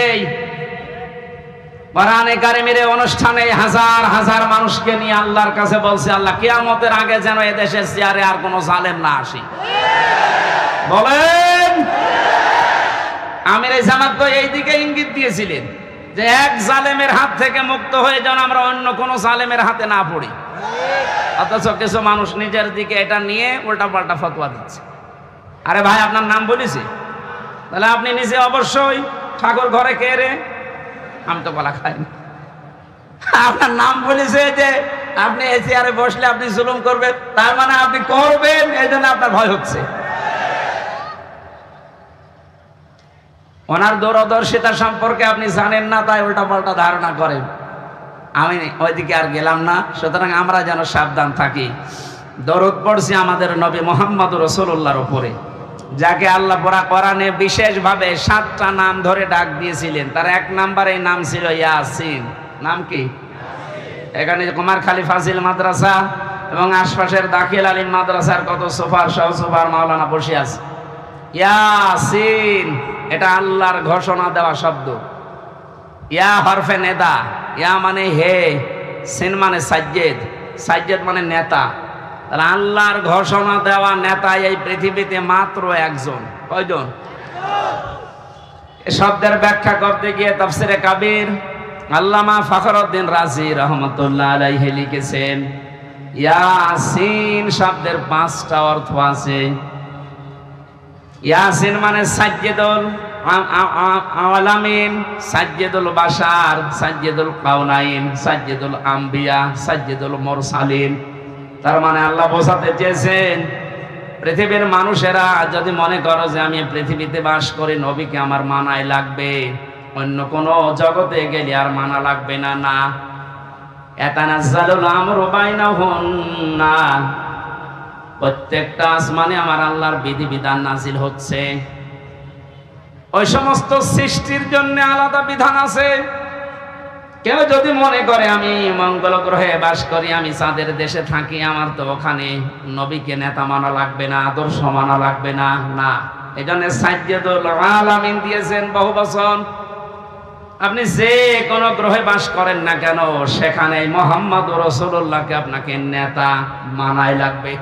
কোরআনে কারিমের অনুষ্ঠানে হাজার হাজার মানুষকে নিয়ে আল্লাহর কাছে বলছে, আল্লাহ কিয়ামতের আগে যেন এদেশের চেয়ারে আর কোনো জালেম না আসে। বলেন, আমির জামাত তো এই দিকে ইঙ্গিত দিয়েছিলেন যে এক জালেমের হাত থেকে মুক্ত হয়ে যেন আমরা অন্য কোনো জালেমের হাতে না পড়ি। অথচ কিছু মানুষ নিজের দিকে এটা নিয়ে উল্টা পাল্টা ফতোয়া দিচ্ছে। আরে ভাই, আপনার নাম বলেছে, তাহলে আপনি নিজে অবশ্যই ঠাকুর ঘরে কে রে, আমি তো বলা খাইনি। আপনার নাম বলেছে যে আপনি এই চেয়ারে বসলে আপনি জুলুম করবেন, তার মানে আপনি করবেন, এই জন্য আপনার ভয় হচ্ছে। ওনার দূরদর্শিতা সম্পর্কে আপনি জানেন না, তাই উল্টা পাল্টা ধারণা করেন। আমি ওইদিকে আর গেলাম না। সুতরাং আমরা যেন সাবধান থাকি। দরুদ পড়ছি আমাদের নবী মুহাম্মদ রাসূলুল্লাহর উপরে, যাকে আল্লাহ কোরআনে বিশেষভাবে 7টা নাম ধরে ডাক দিয়েছিলেন। তার 1 নম্বরে নাম ছিল ইয়াসিন। নাম কি? এখানে কুমারখালী ফাজিল মাদ্রাসা এবং আশপাশের দাখিল আলিম মাদ্রাসার কত সুপার সহ সুপার মাওলানা বসে আছে। ইয়াসিন এটা আল্লাহর ঘোষণা দেওয়া শব্দ। ইয়া হরফে নেদা, ইয়া মানে হে, সিন মানে সাজ্জেদ, সাজ্জেদ মানে নেতা। তাহলে আল্লাহর ঘোষণা দেওয়া নেতা এই পৃথিবীতে মাত্র একজন। কয়জন? এই শব্দের ব্যাখ্যা করতে গিয়ে তাফসিরে কাবির আল্লামা ফখরউদ্দিন রাজি রহমাতুল্লাহ আলাইহি লিখেছেন, ইয়াসিন শব্দের 5টা অর্থ আছে। ইয়াসিন মানে সাজ্জেদুল আলামিন, সাজ্জেদুল বাশার, সাজ্জেদুল কাউনাইন, সাজ্জেদুল আম্বিয়া, সাজ্জেদুল মুরসালিন। তার মানে আল্লাহ বোঝাতে চেয়েছেন পৃথিবীর মানুষেরা যদি মনে করো যে আমি পৃথিবীতে বাস করি, নবীকে আমার মানায় লাগবে, অন্য কোন জগতে গেলে আর মানা লাগবে না। না, ইয়াতানাজ্জালুল আমরু বাইনাহুন্না, প্রত্যেকটা আসমানে আমার আল্লাহর বিধিবিধান নাজিল হচ্ছে। ওই সমস্ত সৃষ্টির জন্য আলাদা বিধান আছে। কেউ যদি মনে করে আমি মঙ্গল গ্রহে বাস করি, আমি চাঁদের দেশে থাকি, আমার তো ওখানে নবীকে নেতা মানা লাগবে না, আদর্শ মানা লাগবে না, না। এই জন্য সাইয়্যিদুল আলামিন দিয়েছেন বহু বচন। আপনি যে কোন গ্রহে বাস করেন না কেন, সেখানে মুহাম্মদুর রাসূলুল্লাহকে আপনাকে নেতা মানাই লাগবে।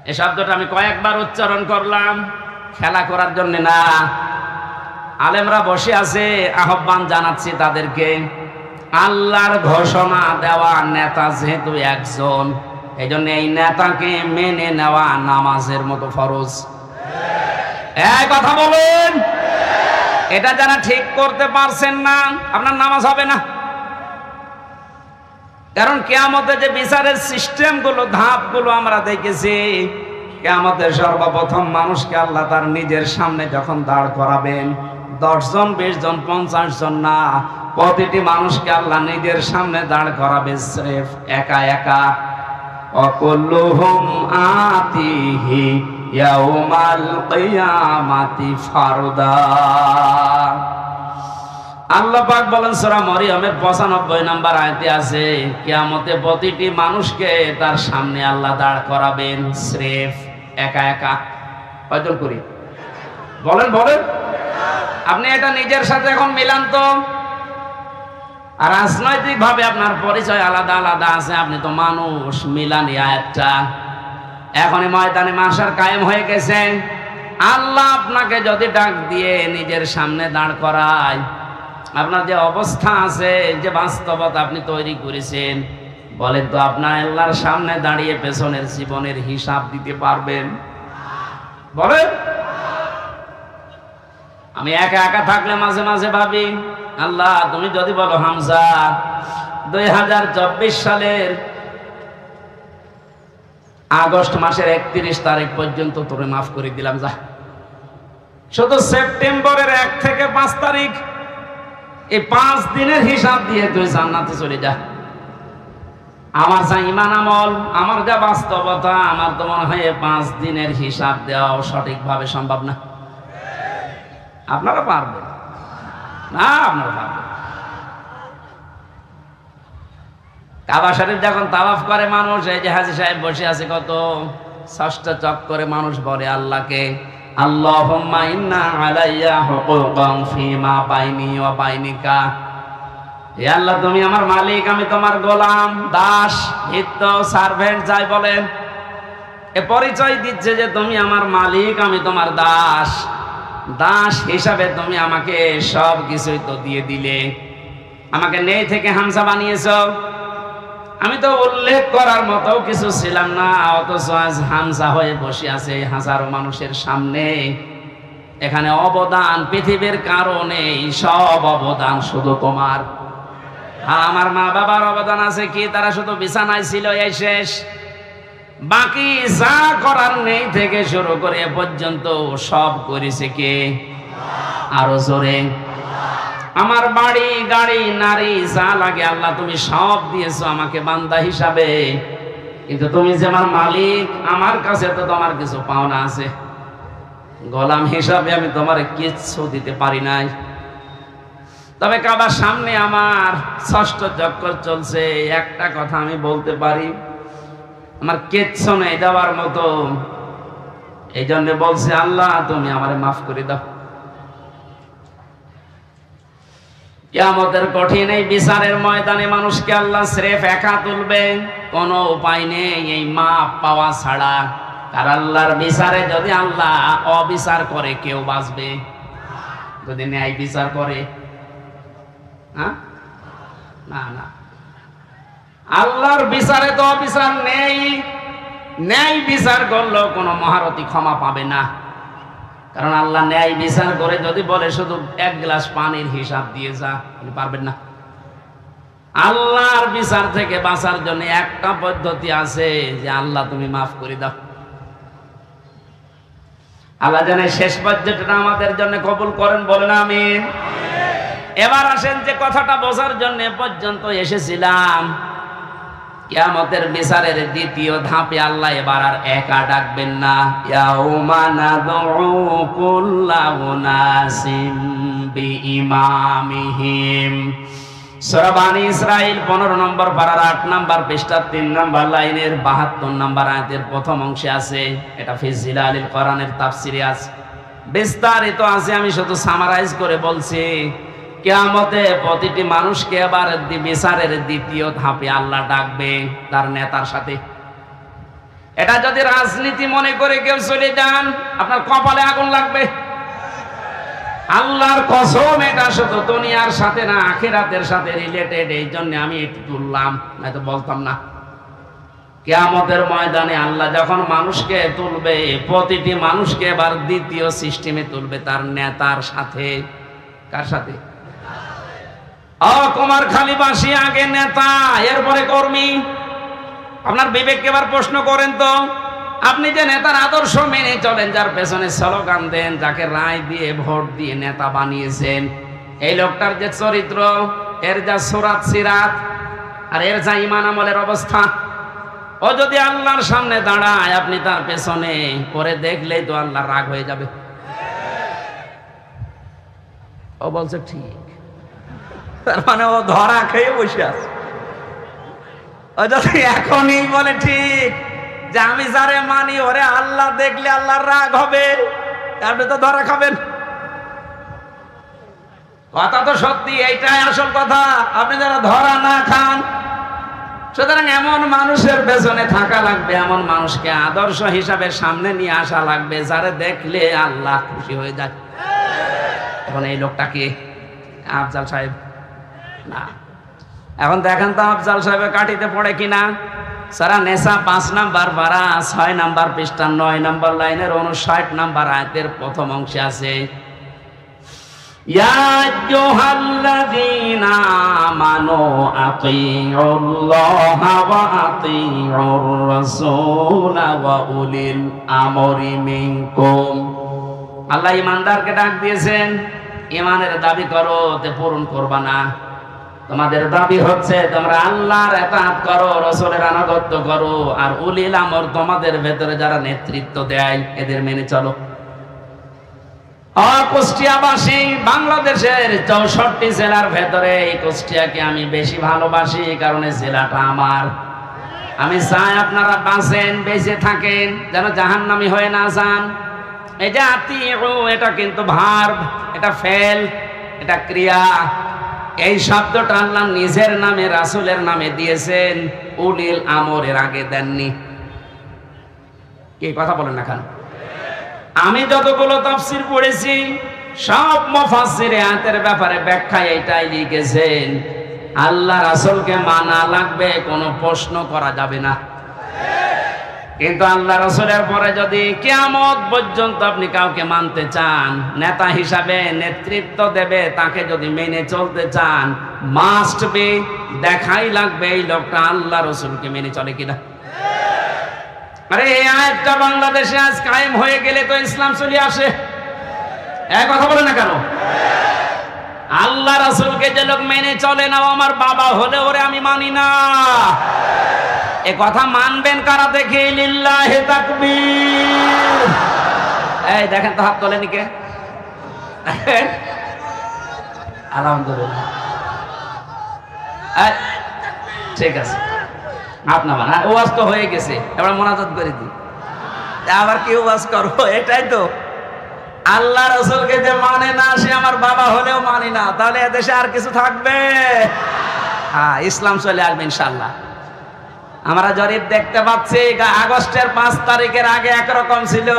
এই শব্দটা আমি কয়েকবার উচ্চারণ করলাম, খেলা করার জন্য না। আলেমরা বসে আছে, আহ্বান জানাচ্ছি তাদেরকে। আল্লাহর ঘোষণা দেওয়া নেতা যেহেতু একজন, এই জন্য এই নেতাকে মেনে নেওয়া নামাজের মতো ফরজ। এই কথা বলেন। এটা যারা ঠিক করতে পারছেন না, আপনার নামাজ হবে না। কারণ কিয়ামতে যে বিচারের সিস্টেমগুলো, ধাপগুলো আমরা দেখেছি, কিয়ামতের সর্বপ্রথম মানুষকে আল্লাহ তার নিজের সামনে যখন দাঁড় করাবেন, 10 জন 20 জন 50 জন না, প্রতিটি মানুষকে আল্লাহ নিজের সামনে দাঁড় করাবে স্রেফ একা একা। অকুল্লুহুম আতিহি ইয়াউমাল কিয়ামাতি ফারদা। আল্লাহ পাক বলেন সূরা মরিয়মের 95 নম্বর আয়াতে আছে, কিয়ামতে প্রতিটি মানুষকে তার সামনে আল্লাহ দাঁড় করাবেন স্রেফ একা একা। কয়জন করি বলেন বলেন। আপনি এটা নিজের সাথে এখন মিলান তো। আর রাজনৈতিক ভাবে আপনার পরিচয় আলাদা আলাদা আছে, আপনি তো মানুষ, মিলান এই আয়াতটা। এখনই ময়দানে মাশার কায়েম হয়ে গেছে। আল্লাহ আপনাকে যদি ডাক দিয়ে নিজের সামনে দাঁড় করায়, আপনার যে অবস্থা আছে, যে বাস্তবতা আপনি তৈরি করেছেন, বলেন তো আপনার আল্লাহর সামনে দাঁড়িয়ে পেছনের জীবনের হিসাব দিতে পারবেন? বলেন। আমি একা একা থাকলে মাঝে মাঝে ভাবি, আল্লাহ তুমি যদি বলো হামজা 2024 সালের আগস্ট মাসের 31 তারিখ পর্যন্ত তোরে মাফ করে দিলাম, যা। শুধু সেপ্টেম্বরের 1 থেকে 5 তারিখ, এই 5 দিনের হিসাব দিয়ে তুই জান্নাতে চলে যা। আমার যা ঈমান আমল, আমার যা বাস্তবতা, আমার তো মনে হয় 5 দিনের হিসাব দেওয়া সঠিকভাবে সম্ভব না। আপনারা পারবেন না? আপনারা পারবেন। কাবা শরীফ যখন তাওয়াফ করে মানুষ, এই যে হাজী সাহেব বসে আছে, কত 6টা চক্করে মানুষ বলে আল্লাহকে, আল্লাহুম্মা ইন্না আলাইয়া হুকুকান ফিমা বাইনি ওয়া বাইনিকা। হে আল্লাহ তুমি আমার মালিক, আমি তোমার গোলাম, দাস, ভৃত্য, সার্ভেন্ট যাই বলেন, এ পরিচয় দিচ্ছে যে তুমি আমার মালিক, আমি তোমার দাস। দাস হিসাবে তুমি আমাকে সব কিছুই তো দিয়ে দিলে, আমাকে নেই থেকে হামজা বানিয়েছো। আমি তো উল্লেখ করার মতো কিছু ছিলাম না, অথচ আজ হামজা হয়ে বসে আছে হাজারো মানুষের সামনে। এখানে অবদান পৃথিবীর কারণে, সব অবদান শুধু তোমার। আমার মা বাবার অবদান আছে কি? তারা শুধু বিছানায় ছিল, এই শেষ। বাকি যা করার নেই থেকে শুরু করে এ পর্যন্ত সব করেছে কে? আরো জোরে। আমার বাড়ি, গাড়ি, নারী যা লাগে আল্লাহ তুমি সব দিয়েছো আমাকে বান্দা হিসাবে, কিন্তু তুমি যে আমার মালিক, আমার কাছে তো তোমার কিছু পাওনা আছে। গোলাম হিসাবে আমি তোমার কিচ্ছু দিতে পারি নাই। তবে কাবার সামনে আমার 6ষ্ঠ চক্কর চলছে, একটা কথা আমি বলতে পারি, আমার কিচ্ছু নেই দেওয়ার মতো। এই জন্য বলছে আল্লাহ তুমি আমারে মাফ করে দাও। কিয়ামতের কঠিন এই বিচারের ময়দানে মানুষকে আল্লাহ স্রেফ একা তুলবে, কোনো উপায় নেই এই মাপ পাওয়া ছাড়া। আর আল্লাহর বিচারে যদি আল্লাহ অবিচার করে, কেউ বাঁচবে? যদি ন্যায় বিচার করে, হ্যাঁ? না না, আল্লাহর বিচারে তো অবিচার নেই। ন্যায় বিচার করলেও কোনো মহারথী ক্ষমা পাবে না। কারণ আল্লাহ ন্যায় বিচার করে যদি বলে শুধু 1 গ্লাস পানির হিসাব দিয়ে যা, আপনি পারবেন না। আল্লাহর বিচার থেকে বাঁচার জন্য একটা পদ্ধতি আছে, যে আল্লাহ তুমি মাফ করে দাও। আল্লাহ জানে শেষ পর্যন্তটা আমাদের জন্য কবুল করেন, বলেন আমিন। এবার আসেন যে কথাটা বোঝার জন্য পর্যন্ত এসেছিলাম, কিয়ামতের বিচারের দ্বিতীয় ধাপে আল্লাহ এবার আর একা ডাকবেন না। ইয়াউমা নাদউ কুল্লা উনাসিম বিইমামিহিম। সূরা বানী ইসরাঈল 15 নম্বর পারার 8 নম্বর পৃষ্ঠা 3 নম্বর লাইনের 72 নম্বর আয়াতের প্রথম অংশে আছে। এটা ফি জিলালিল কোরআনের তাফসিরে আছে, বিস্তারিত আছে, আমি শুধু সামারাইজ করে বলছি। কিয়ামতে প্রতিটি মানুষকে এবার বিচারের দ্বিতীয় ধাপে আল্লাহ ডাকবে তার নেতার সাথে। এটা যদি রাজনীতি মনে করে কেউ চলে যান, আপনার কপালে আগুন লাগবে। আল্লাহর কসম, এটা শুধু দুনিয়ার সাথে না, আখিরাতের সাথে রিলেটেড। এই জন্য আমি একটু তুললাম, নয়তো বলতাম না। কিয়ামতের ময়দানে আল্লাহ যখন মানুষকে তুলবে, প্রতিটি মানুষকে এবার দ্বিতীয় সিস্টেমে তুলবে তার নেতার সাথে। কার সাথে? কুমারখালীবাসী আগে নেতা, এরপরে কর্মী। আপনার বিবেককে এবার প্রশ্ন করেন তো, আপনি যে নেতার আদর্শ মেনে চলেন, যার পেছনে স্লোগান দেন, যাকে রায় দিয়ে ভোট দিয়ে নেতা বানিয়েছেন, এই লোকটার যে চরিত্র, এর যা সুরাত সিরাত আর এর যা ঈমান আমলের অবস্থা, ও যদি আল্লাহর সামনে দাঁড়ায়, আপনি তার পেছনে পরে দেখলেই তো আল্লাহ রাগ হয়ে যাবে। ও বলছে ঠিক, তার মানে ও ধরা খেয়ে বসে আছে। ও যদি এখনই বলে ঠিক যে আমি যারে মানি ওরে আল্লাহ দেখলে আল্লাহর রাগ হবে, আপনি তো ধরা খাবেন। কথা তো সত্যি, এইটাই আসল কথা। আপনি যারা ধরা না খান, সুতরাং এমন মানুষের পেছনে থাকা লাগবে, এমন মানুষকে আদর্শ হিসাবে সামনে নিয়ে আসা লাগবে, যারে দেখলে আল্লাহ খুশি হয়ে যায়। এখন এই লোকটাকে আফজাল সাহেব না, এখন দেখেন তো আফজাল সাহেবের কাঠিতে পড়ে কিনা। সারা নেশা 5 নাম্বার পারা 6 নাম্বার পৃষ্ঠা 9 নাম্বার লাইনের 59 নাম্বার আয়াতের প্রথম অংশে আছে, ইয়া আইয়ুহাল্লাযীনা আমানু আতিউল্লাহা ওয়া আতিউর রাসূলা ওয়া উলিল আমরি মিনকুম। আল্লাহ ঈমানদারকে ডাক দিয়েছেন, ঈমানের দাবি করো, তে পূরণ করবা না। তোমাদের দাবি হচ্ছে তোমরা আল্লাহর ইতাআত করো, রাসূলের আনুগত্য করো, আর উলিল আমর তোমাদের ভেতরে যারা নেতৃত্ব দেয় এদের মেনে চলো। কুষ্টিয়াবাসী, বাংলাদেশের 64টি জেলার ভেতরে এই কুষ্টিয়াকে আমি বেশি ভালোবাসি, কারণ এই জেলাটা আমার। আমি চাই আপনারা বাঁচেন, বেঁচে থাকেন, যেন জাহান্নামী হয়ে না যান। এই যে আতিউ, এটা কিন্তু ভার্ব, এটা ফেল, এটা ক্রিয়া। এই শব্দটা আল্লাহ নিজের নামে রাসূলের নামে দিয়েছেন, উলিল আমরের আগে দেননি। কি কথা বলেন না কেন? আমি যতগুলো তাফসীর পড়েছি, সব মুফাসসির আয়াতের ব্যাপারে ব্যাখ্যা এটাই লিখেছেন, আল্লাহ রাসূলকে মানা লাগবে, কোনো প্রশ্ন করা যাবে না। কিন্তু আল্লাহ রাসূলের পরে যদি কিয়ামত পর্যন্ত আপনি কাউকে মানতে চান, নেতা হিসাবে নেতৃত্ব দেবে, তাকে যদি মেনে চলতে চান, মাস্ট বি, দেখাই লাগবে এই লোকটা আল্লাহ রাসূলকে মেনে চলে কিনা। আরে এই আয়াতটা বাংলাদেশে আজ কায়েম হয়ে গেলে তো ইসলাম চলে আসে। এক কথা বলে না কেন? আল্লাহ রাসূলকে যে লোক মেনে চলে না, আমার বাবা হলে ওরে আমি মানি না, এ কথা মানবেন কারা? দেখে লিল্লাহি তাকবীর। এই দেখেন তো, হাত তোলেনি কে? আলহামদুলিল্লাহ, ঠিক আছে, আপনার ওয়াজ তো হয়ে গেছে, এবার মোনাজাত করে দিই। আবার কি ওয়াজ করবো? এটাই তো, আল্লাহ রাসূলকে যে মানে না, সে আমার বাবা হলেও মানি না, তাহলে এদেশে আর কিছু থাকবে? হ্যাঁ, ইসলাম চলে আসবে ইনশাআল্লাহ। আমরা জরিপ দেখতে পাচ্ছি, আগস্টের 5 তারিখের আগে একরকম ছিল,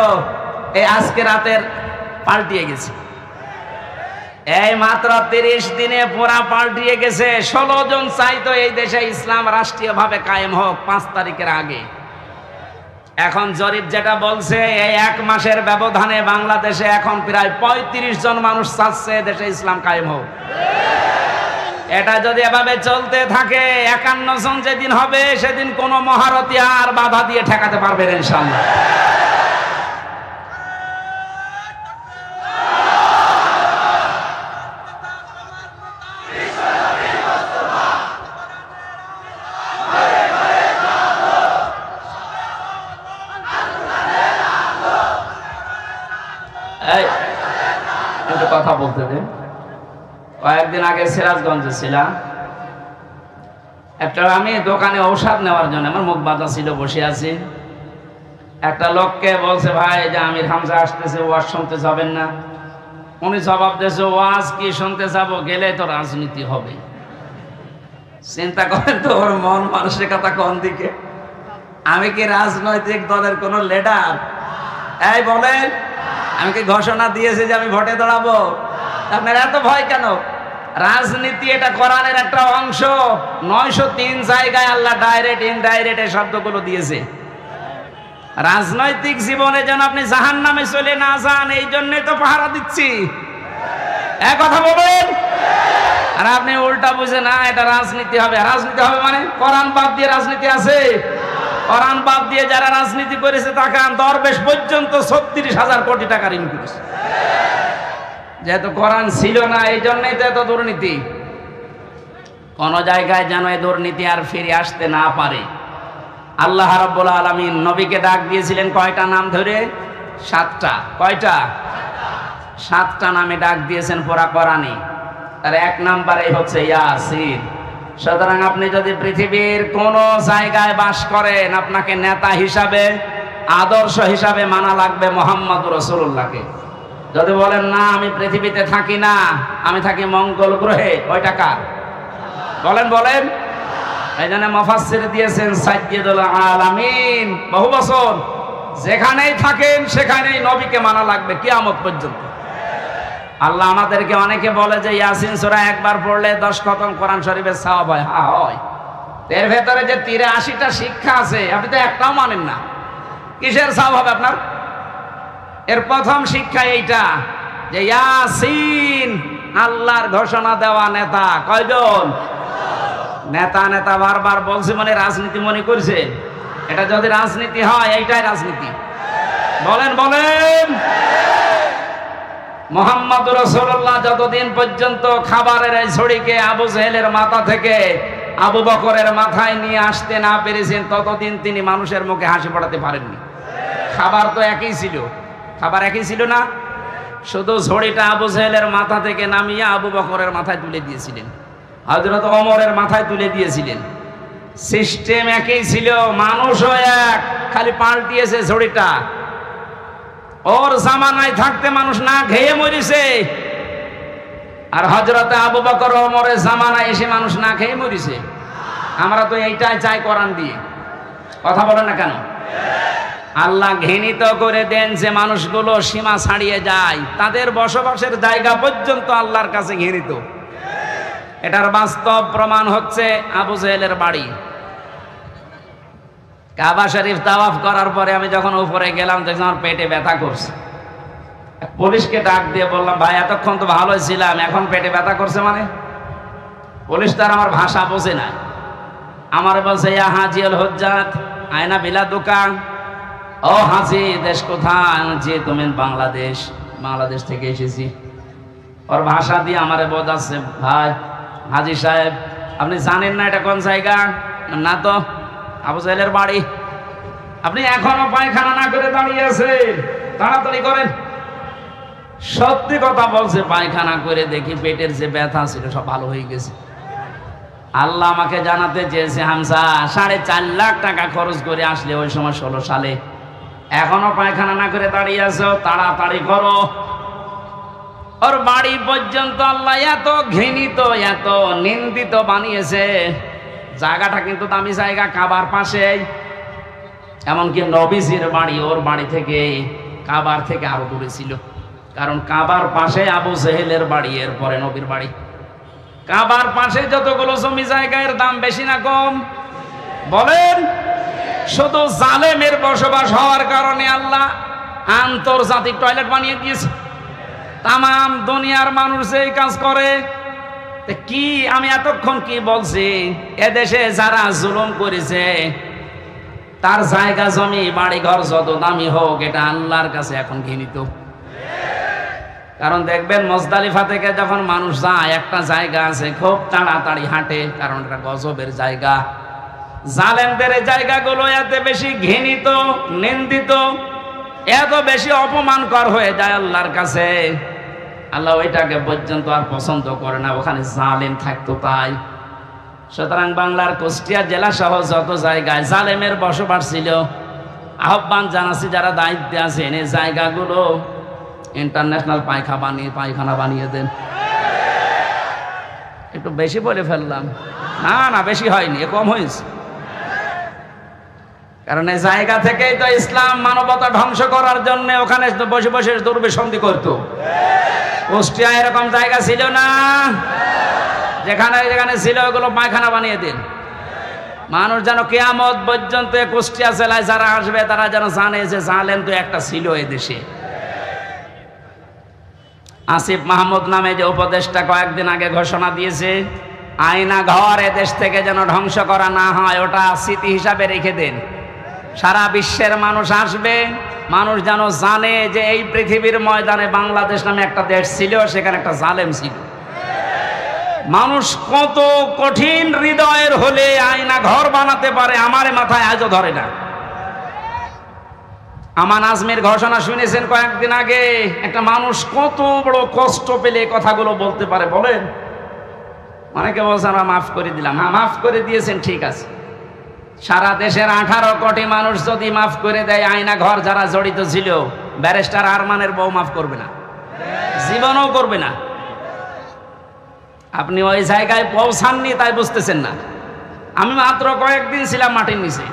এই আজকে রাতের পাল্টিয়ে গেছে। এই মাত্র 30 দিনে পুরা পাল্টিয়ে গেছে। 16 জন চাইতো এই দেশে ইসলাম রাষ্ট্রীয়ভাবে কায়েম হোক 5 তারিখের আগে। এখন জরিপ যেটা বলছে, এই 1 মাসের ব্যবধানে বাংলাদেশে এখন প্রায় 35 জন মানুষ চাচ্ছে দেশে ইসলাম কায়েম হোক। এটা যদি এভাবে চলতে থাকে 51 জন যেদিন হবে সেদিন কোনো মহারথী আর বাধা দিয়ে ঠেকাতে পারবে না ইনশাআল্লাহ। একটু কথা বলতে দেন। কয়েকদিন আগে সিরাজগঞ্জে ছিলাম, একটা আমি দোকানে ঔষধ নেওয়ার জন্য আমার মুখ বাঁধা ছিল, বসে আছি। একটা লোককে বলছে, ভাই যে আমির হামজা আসতেছে, ওয়াজ শুনতে যাবেন না? উনি জবাব দিয়েছে, ওয়াজ কি শুনতে যাব, গেলে তো রাজনীতি হবে। চিন্তা করেন তো ওর মন মানসিকতা কোন দিকে। আমি কি রাজনৈতিক দলের কোন লিডার? এই বলেন, আমি কি ঘোষণা দিয়েছি যে আমি ভোটে দাঁড়াবো? আপনার এত ভয় কেন? রাজনীতি এটা কোরআনের একটা অংশ। 903 জায়গায় আল্লাহ ডাইরেক্ট ইনডাইরেক্ট এই শব্দগুলো দিয়েছে। রাজনৈতিক জীবনে যেন আপনি জাহান্নামে চলে না যান, এই জন্যই তো পাহারা দিচ্ছি। এক কথা বলেন। আর আপনি উল্টা বুঝে না এটা রাজনীতি হবে। রাজনীতি হবে মানে কোরআন বাদ দিয়ে রাজনীতি আছে? কোরআন বাদ দিয়ে যারা রাজনীতি করেছে তাকান, দরবেশ পর্যন্ত 36,000 কোটি টাকা ঋণ করেছে। যেহেতু কোরআন ছিল না, এই জন্যই তো এত দুর্নীতি। কোন জায়গায় যেন এই দুর্নীতি আর ফিরে আসতে না পারে। আল্লাহ রাব্বুল আলামিন নবীকে ডাক দিয়েছিলেন কয়টা নাম ধরে? 7টা। কয়টা? 7টা নামে ডাক দিয়েছেন পুরা কোরআনে। তার 1 নম্বরে হচ্ছে ইয়াসিন। সুতরাং আপনি যদি পৃথিবীর কোন জায়গায় বাস করেন, আপনাকে নেতা হিসাবে, আদর্শ হিসাবে মানা লাগবে মুহাম্মদুর রাসূলুল্লাহকে। যদি বলেন না আমি পৃথিবীতে থাকি না, আমি থাকি মঙ্গল গ্রহে, ওইটা কার? বলেন বলেন। এই জন্য মুফাসসির দিয়েছেন সাইয়্যিদুল আলামিন। বহু বছর যেখানেই থাকেন সেখানেই নবীকে মানা লাগবে কিয়ামত পর্যন্ত। আল্লাহ আমাদেরকে অনেকে বলে যে ইয়াসিন সূরা একবার পড়লে 10 খতম কোরআন শরীফের সওয়াব হয়। হ্যাঁ হয়। এর ভেতরে যে 83টা শিক্ষা আছে আপনি তো একটাও মানেন না, কিসের সওয়াব হবে আপনার? এর প্রথম শিক্ষা এইটা যে ইয়াসিন আল্লাহর ঘোষণা দেওয়া নেতা। কয়জন? নেতা নেতা বারবার বলছে মানে রাজনীতি মনে করছে। এটা যদি রাজনীতি হয়, এইটাই রাজনীতি। বলেন বলেন। মুহাম্মদুর রাসূলুল্লাহ যতদিন পর্যন্ত খাবারের এই ছড়িকে আবু জেহেলের মাথা থেকে আবু বকরের মাথায় নিয়ে আসতে না পেরেছেন, ততদিন তিনি মানুষের মুখে হাসি ফোটাতে পারেননি। খাবার তো একই ছিল, খাবার একই ছিল না, শুধু ঝড়িটা আবু জেহেলের মাথা থেকে নামিয়ে আবু বকরের মাথায় তুলে দিয়েছিলেন, হযরত ওমরের মাথায় তুলে দিয়েছিলেন। সিস্টেম একই ছিল, মানুষও এক, খালি পাল্টিয়েছে ঝড়িটা। ওর জামানায় থাকতে মানুষ না খেয়ে মরিছে, আর হযরতে আবু বকর ওমরের জামানায় এসে মানুষ না খেয়ে মরিছে। আমরা তো এইটাই চাই কোরআন দিয়ে। কথা বলেন না কেন? আল্লাহ ঘৃণিত করে দেন যে মানুষগুলো সীমা ছাড়িয়ে যায়, তাদের বসবাসের জায়গা পর্যন্ত আল্লাহর কাছে ঘৃণিত। এটার বাস্তব প্রমাণ হচ্ছে আবু জেহেলের বাড়ি। কাবা শরীফ তাওয়াফ করার পরে আমি যখন উপরে গেলাম দেখলাম আমার পেটে ব্যথা করছে। পুলিশকে ডাক দিয়ে বললাম, ভাই এতক্ষণ তো ভালোই ছিলাম, এখন পেটে ব্যথা করছে মানে? পুলিশ তার আমার ভাষা বোঝে না। আমার বলছে, ইয়া হাজিউল হুজ্জাত আয়না বিলা দোকান। ও হাজি, দেশ কোথায়? যে তুমি বাংলাদেশ। বাংলাদেশ থেকে এসেছি। ওর ভাষা দিয়ে আমারে বোঝাচ্ছে, ভাই হাজি সাহেব আপনি জানেন না এটা কোন জায়গা? না তো। আবু জেহেলের বাড়ি। আপনি এখনো পায়খানা না করে দাঁড়িয়ে আছেন, তাড়াতাড়ি করেন। সত্যি কথা বলছে, পায়খানা করে দেখি পেটের যে ব্যথা ছিল সব ভালো হয়ে গেছে। আল্লাহ আমাকে জানাতে চেয়েছে, হামজা 4.5 লাখ টাকা খরচ করে আসলে ওই সময় 16 সালে, এখনো পায়খানা না করে দাঁড়িয়ে আছো, তাড়াতাড়ি করো। ওর বাড়ি পর্যন্ত আল্লাহ এত ঘৃণিত, এত নিন্দিত বানিয়েছে। জায়গাটা কিন্তু দামি জায়গা, কাবার পাশে। এমনকি নবীজির বাড়ি ওর বাড়ি থেকে, কাবার থেকে আরো দূরে ছিল। কারণ কাবার পাশে আবু জেহেলের বাড়ি, এরপরে নবীর বাড়ি। কাবার পাশে যতগুলো জমি জায়গা, এর দাম বেশি না কম? বলেন। শুধু জালেমের বসবাস হওয়ার কারণে আল্লাহ আন্তর্জাতিক টয়লেট বানিয়ে দিয়েছে। তাম দুনিয়ার মানুষ এই কাজ করে। কি আমি এতক্ষণ কি বলছি, এদেশে যারা জুলুম করেছে তার জায়গা জমি বাড়ি ঘর যত দামি হোক, এটা আল্লাহর কাছে এখন ঘৃণিত। কারণ দেখবেন মুজদালিফা থেকে যখন মানুষ যায়, একটা জায়গা আছে খুব তাড়াতাড়ি হাঁটে, কারণ এটা গজবের জায়গা। জালেমদের এই জায়গাগুলো এত বেশি ঘৃণিত, নিন্দিত, এত বেশি অপমানকর হয়ে যায় আল্লাহর কাছে, আল্লাহ ওইটাকে পর্যন্ত আর পছন্দ করে না, ওখানে জালেম থাকতো তাই। সুতরাং বাংলার কুষ্টিয়া জেলা সহ যত জায়গায় জালেমের বসবাস ছিল, আহ্বান জানাচ্ছি যারা দায়িত্বে আছেন এই জায়গাগুলো ইন্টারন্যাশনাল পায়খানা বানিয়ে দেন। একটু বেশি বলে ফেললাম? না না, বেশি হয়নি, কম হয়েছে। কারণ এই জায়গা থেকেই তো ইসলাম মানবতা ধ্বংস করার জন্য ওখানে বসে বসে দুর্বিসন্ধি করতো। কুষ্টিয়া এরকম জায়গা ছিল না, যেখানে যেখানে ছিল ওগুলো পায়খানা বানিয়ে দিন। মানুষ যেন কিয়ামত পর্যন্ত কুষ্টিয়া জেলায় যারা আসবে তারা যেন জানে যে জালেম তো একটা ছিল এই দেশে। আসিফ মাহমুদ নামে যে উপদেষ্টা কয়েকদিন আগে ঘোষণা দিয়েছে, আয়না ঘর এদেশ থেকে যেন ধ্বংস করা না হয়, ওটা স্মৃতি হিসাবে রেখে দেন। সারা বিশ্বের মানুষ আসবে, মানুষ যেন জানে যে এই পৃথিবীর ময়দানে বাংলাদেশ নামে একটা দেশ ছিল, সেখানে একটা জালেম ছিল। মানুষ কত কঠিন হৃদয়ের হলে আয়না ঘর বানাতে পারে, আমার মাথায় আজও ধরে না। আমান আজমির ঘোষণা শুনেছেন কয়েকদিন আগে, একটা মানুষ কত বড় কষ্ট পেলে কথাগুলো বলতে পারে বলেন? অনেকে বলছেন আমরা মাফ করে দিলাম। হ্যাঁ, মাফ করে দিয়েছেন, ঠিক আছে। সারা দেশের 18 কোটি মানুষ যদি মাফ করে দেয়, আয়না ঘর যারা জড়িত ছিল, ব্যারিস্টার আরমানের বউ মাফ করবে না, জীবনও করবে না। আপনি ওই জায়গায় পৌঁছাননি তাই বুঝতেছেন না। আমি মাত্র কয়েকদিন ছিলাম মাটির নিচে।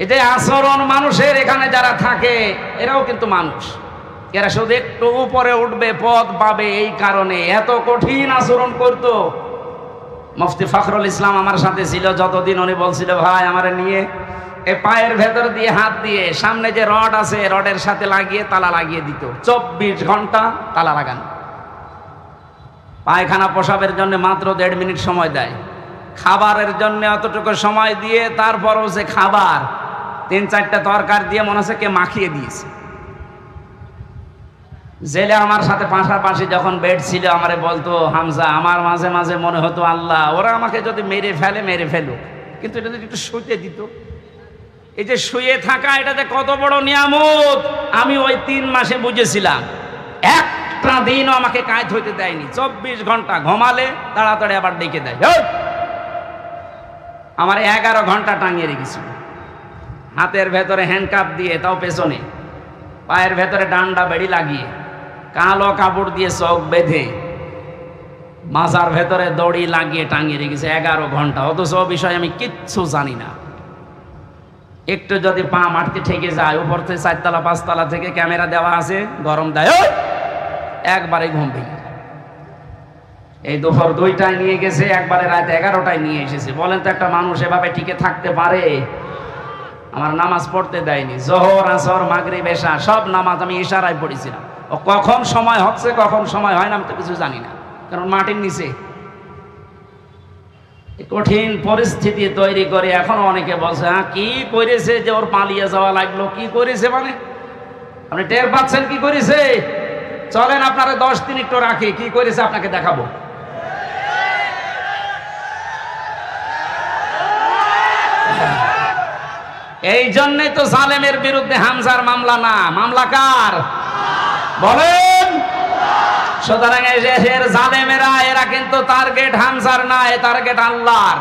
এতে আচরণ মানুষের, এখানে যারা থাকে এরাও কিন্তু মানুষ, এরা শুধু একটু উপরে উঠবে, পদ পাবে, এই কারণে এত কঠিন আচরণ করতো। মুফতি ফখরুল ইসলাম আমার সাথে ছিল যতদিন, উনি বলছিল ভাই আমারে নিয়ে এই পায়ের ভেতর দিয়ে হাত দিয়ে সামনে যে রড আছে রডের সাথে লাগিয়ে তালা লাগিয়ে দিত, 24 ঘন্টা তালা লাগানো। পায়খানা প্রসাবের জন্য মাত্র 1.5 মিনিট সময় দেয়, খাবারের জন্য অতটুকু সময় দিয়ে তারপরও যে খাবার 3-4টা তরকার দিয়ে মনে হচ্ছে কে মাখিয়ে দিয়েছে। জেলে আমার সাথে পাশাপাশি যখন বেড ছিল, আমারে বলতো হামজা, আমার মাঝে মাঝে মনে হতো আল্লাহ ওরা আমাকে যদি মেরে ফেলুক, কিন্তু এটা যদি একটু শুতে দিত। এই যে শুয়ে থাকা, এটা যে কত বড় নিয়ামত আমি ওই 3 মাসে বুঝেছিলাম। একটা দিনও আমাকে কাজ হইতে দেয়নি, 24 ঘন্টা ঘুমালে তাড়াতাড়ি আবার ডেকে দেয়। আমার 11 ঘন্টা টাঙিয়ে রেখেছিল, হাতের ভেতরে হ্যান্ডকাপ দিয়ে, তাও পেছনে, পায়ের ভেতরে ডান্ডা বেড়ি লাগিয়ে, কালো কাপড় দিয়ে চোখ বেঁধে, মাজার ভেতরে দড়ি লাগিয়ে টাঙিয়ে রেখেছে 11 ঘন্টা। অথচ বিষয় আমি কিচ্ছু জানি না। একটু যদি পা মাটিতে ঠেকে যায়, উপর থেকে 4 তলা 5 তলা থেকে ক্যামেরা দেওয়া আছে, গরম দেয়, একবারে ঘুম ভেঙে। এই দুপুর 2টায় নিয়ে গেছে, একবারে রাত 11টায় নিয়ে এসেছে। বলেন তো একটা মানুষ এভাবে টিকে থাকতে পারে? আমার নামাজ পড়তে দেয়নি, জোহর আসর মাগরিব এশা সব নামাজ আমি ইশারায় পড়েছিলাম। ও কখন সময় হচ্ছে কখন সময় হয় না আমি তো কিছু জানি না, কারণ মাটির নিচে কঠিন পরিস্থিতি তৈরি করে। এখনো অনেকে বলছে হ্যাঁ কি করেছে যে ওর পালিয়ে যাওয়া লাগলো, কি করেছে মানে আপনি টের পাচ্ছেন কি করেছে? চলেন আপনারা 10 দিন একটু রাখি, কি করেছে আপনাকে দেখাবো। এই জন্যই তো জালেমের বিরুদ্ধে হামজার মামলা না, মামলা কার বলেন? সুতরাং এর জালেমেরা, এরা কিন্তু টার্গেট হামজার না, এ টার্গেট আল্লাহর।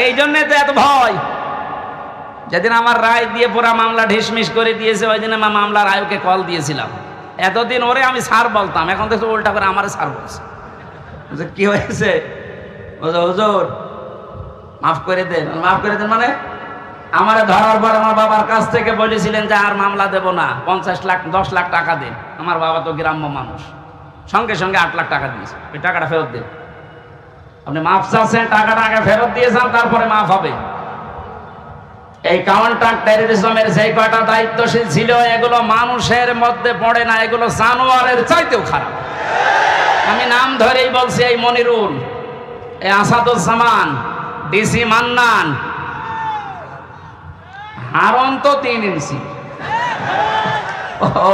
এই জন্য তো এত ভয়। যেদিন আমার রায় দিয়ে পুরা মামলা ঢিসমিস করে দিয়েছে, ওই দিন আমার মামলার আয়োগকে কল দিয়েছিলাম। এতদিন ওরে আমি স্যার বলতাম, এখন দেখছি উল্টা করে আমারে স্যার বলছে। কি হয়েছে? হুজুর মাফ করে দেন। মাফ করে দেন মানে আমার ধরার পর আমার বাবার কাছ থেকে বলেছিলেন যে আর মামলা দেব না, 50 লাখ 10 লাখ টাকা দেন। আমার বাবা তো গ্রাম্য মানুষ, সঙ্গে সঙ্গে 8 লাখ টাকা দিয়েছে, ওই টাকাটা ফেরত দেন। আপনি মাফ চাচ্ছেন, টাকাটা আগে ফেরত দিয়ে যান, তারপরে মাফ হবে। এই কাউন্টার টেররিজমের যে কয়টা দায়িত্বশীল ছিল, এগুলো মানুষের মধ্যে পড়ে না, এগুলো জানোয়ারের চাইতেও খারাপ। আমি আমি নাম ধরেই বলছি, এই মনিরুল, এই আসাদুজ্জামান, ডিসি মান্নান, হারন তো 3 ইঞ্চি,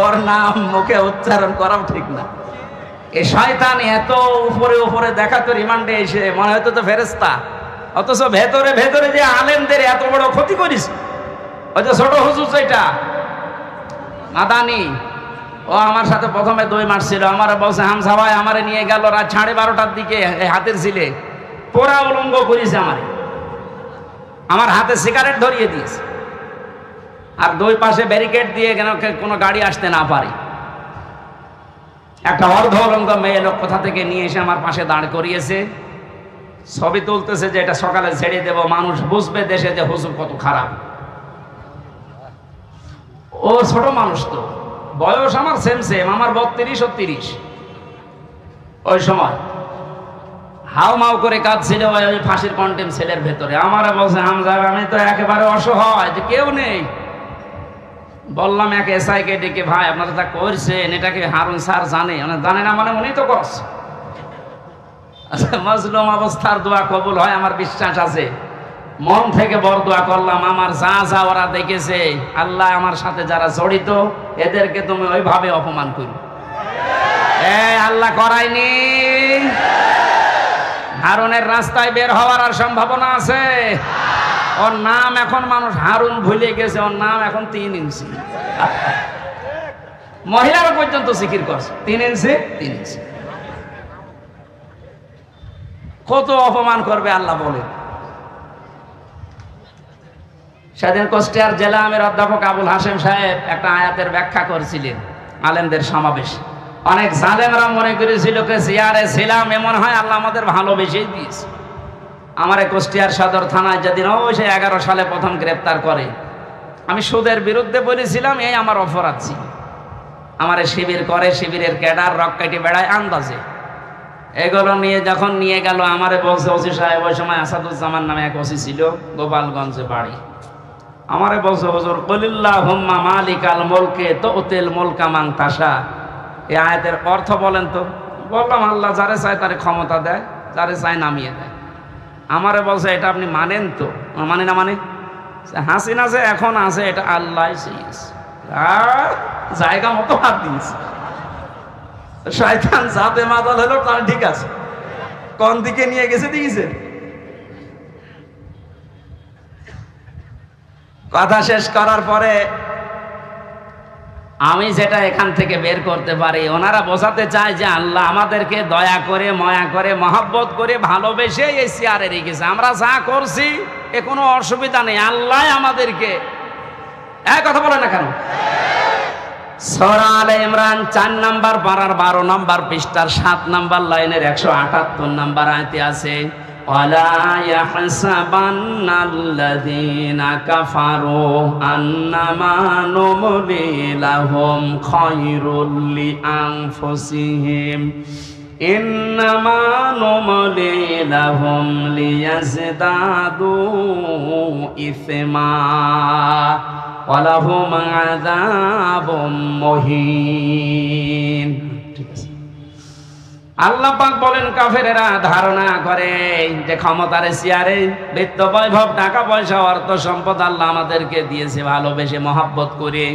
ওর নাম মুখে উচ্চারণ করাও ঠিক না। এই শয়তান এত উপরে উপরে দেখাতো রিমান্ডে এসে মনে হতো তো ফেরেশতা, অথচ ভেতরে ভেতরে যে আলেমদের এত বড় ক্ষতি করিস। ওই যে ছোট হুজুর যেটা মাদানি, ও আমার সাথে প্রথমে দই মারছিল, আমার বলছে হামসা ভাই আমারে নিয়ে গেল রাত 12:30টার দিকে হাতের ছিলে পোড়া উলঙ্গ করেছে, আমার হাতে সিগারেট ধরিয়ে দিয়েছে, আর 2 পাশে ব্যারিকেড দিয়ে কেন কোনো গাড়ি আসতে না পারে। একটা অর্ধ উলঙ্গ মেয়ে লোক কোথা থেকে নিয়ে এসে আমার পাশে দাঁড় করিয়েছে, ছবি তুলতেছে যে এটা সকালে ছেড়ে দেব, মানুষ বুঝবে দেশে যে হুজুর কত খারাপ। ও ছোট মানুষ, তো বয়স আমার সেম সেম, আমার 32 ও 30। ওই সময় হাও মাও করে কাঁদছিল ওই ফাঁসির কন্টেম সেলের ভেতরে। আমারে বলছে হামজা আমি তো একেবারে অসহায়, যে কেউ নেই। বললাম এক এসআই কে ডেকে, ভাই আপনারা যা করছেন এটাকে হারুন স্যার জানে? জানে না মানে উনি তো করছে। মজলুম অবস্থার দোয়া কবুল হয় আমার বিশ্বাস আছে। মন থেকে বড় দোয়া করলাম, আমার যা যা ওরা দেখেছে, আল্লাহ আমার সাথে যারা জড়িত এদেরকে তুমি ওইভাবে অপমান করো। আল্লাহ করায়নি। হারুনের রাস্তায় বের হওয়ার আর সম্ভাবনা আছে? ওর নাম এখন মানুষ হারুন ভুলে গেছে, ওর নাম এখন 3 ইঞ্চি। মহিলারা পর্যন্ত জিকির করছে 3 ইঞ্চি 3 ইঞ্চি। কত অপমান করবে আল্লাহ বলে। সেদিন কুষ্টিয়ার জেলা আমির অধ্যাপক আবুল হাশেম সাহেব একটা আয়াতের ব্যাখ্যা করছিলেন আলেমদের সমাবেশ। অনেক জালেমরা মনে করেছিল যে জিয়ারে ছিলাম এমন হয় আল্লাহ আমাদের ভালোবেসেই দিয়েছে। আমারে কুষ্টিয়ার সদর থানায় যেদিন ওই 11 সালে প্রথম গ্রেপ্তার করে, আমি সুদের বিরুদ্ধে বলেছিলাম, এই আমার অপরাধ ছিল। আমারে শিবির করে, শিবিরের ক্যাডার রক কেটে বেড়ায় আন্দাজে। এগুলো নিয়ে যখন নিয়ে গেল, আমারে বলছে ওসি সাহেব, ওই সময় আসাদুজ্জামান নামে এক ওসি ছিল, গোপালগঞ্জে বাড়ি। আমারে বলছে হুজুর কুলিল্লাহুম্মা মালিকাল মুলকে তুতিল মুলকা মান তাশা, এই আয়াতের অর্থ বলেন তো। বললাম আল্লাহ যারে চায় তারে ক্ষমতা দেয়, যারে চায় নামিয়ে দেয়। আমারে বলছে এটা আপনি মানেন তো? মানে না মানে? হাসিনা যে এখন আছে এটা আল্লাহ জায়গা মতো হাত দিয়েছে। শয়তান যাতে মাতাল হলো তার ঠিক আছে, কোন দিকে নিয়ে গেছে দিয়েছে। কথা শেষ করার পরে আমি যেটা এখান থেকে বের করতে পারি, ওনারা বোঝাতে চায় যে আল্লাহ আমাদেরকে দয়া করে, মায়া করে, মহব্বত করে, ভালোবেসে এই চেয়ারে রেখেছে। আমরা যা করছি এ কোনো অসুবিধা নেই, আল্লাহ আমাদেরকে। এক কথা বলে না কেন? সূরা আলে ইমরান 4 নাম্বার পারার 12 নাম্বার পৃষ্ঠার 7 নাম্বার লাইনের 178 নাম্বার আয়াতে আছে, ওয়ালা ইয়াহসাবান্নাল্লাযীনা কাফারু আন্নামা নুমলি লাহুম খায়রুল লিআনফুসিহিম ইন্নামা নুমলি লাহুম লিয়াজদাদু ইসমা ওয়ালাহুম আযাবুম মুহিন। ঠিক আছে। আল্লাহ পাক বলেন কাফেরেরা ধারণা করে যে ক্ষমতার চেয়ারে বিত্ত বৈভব, টাকা পয়সা, অর্থ সম্পদ আল্লাহ আমাদেরকে দিয়েছে ভালোবেসে মহব্বত করে।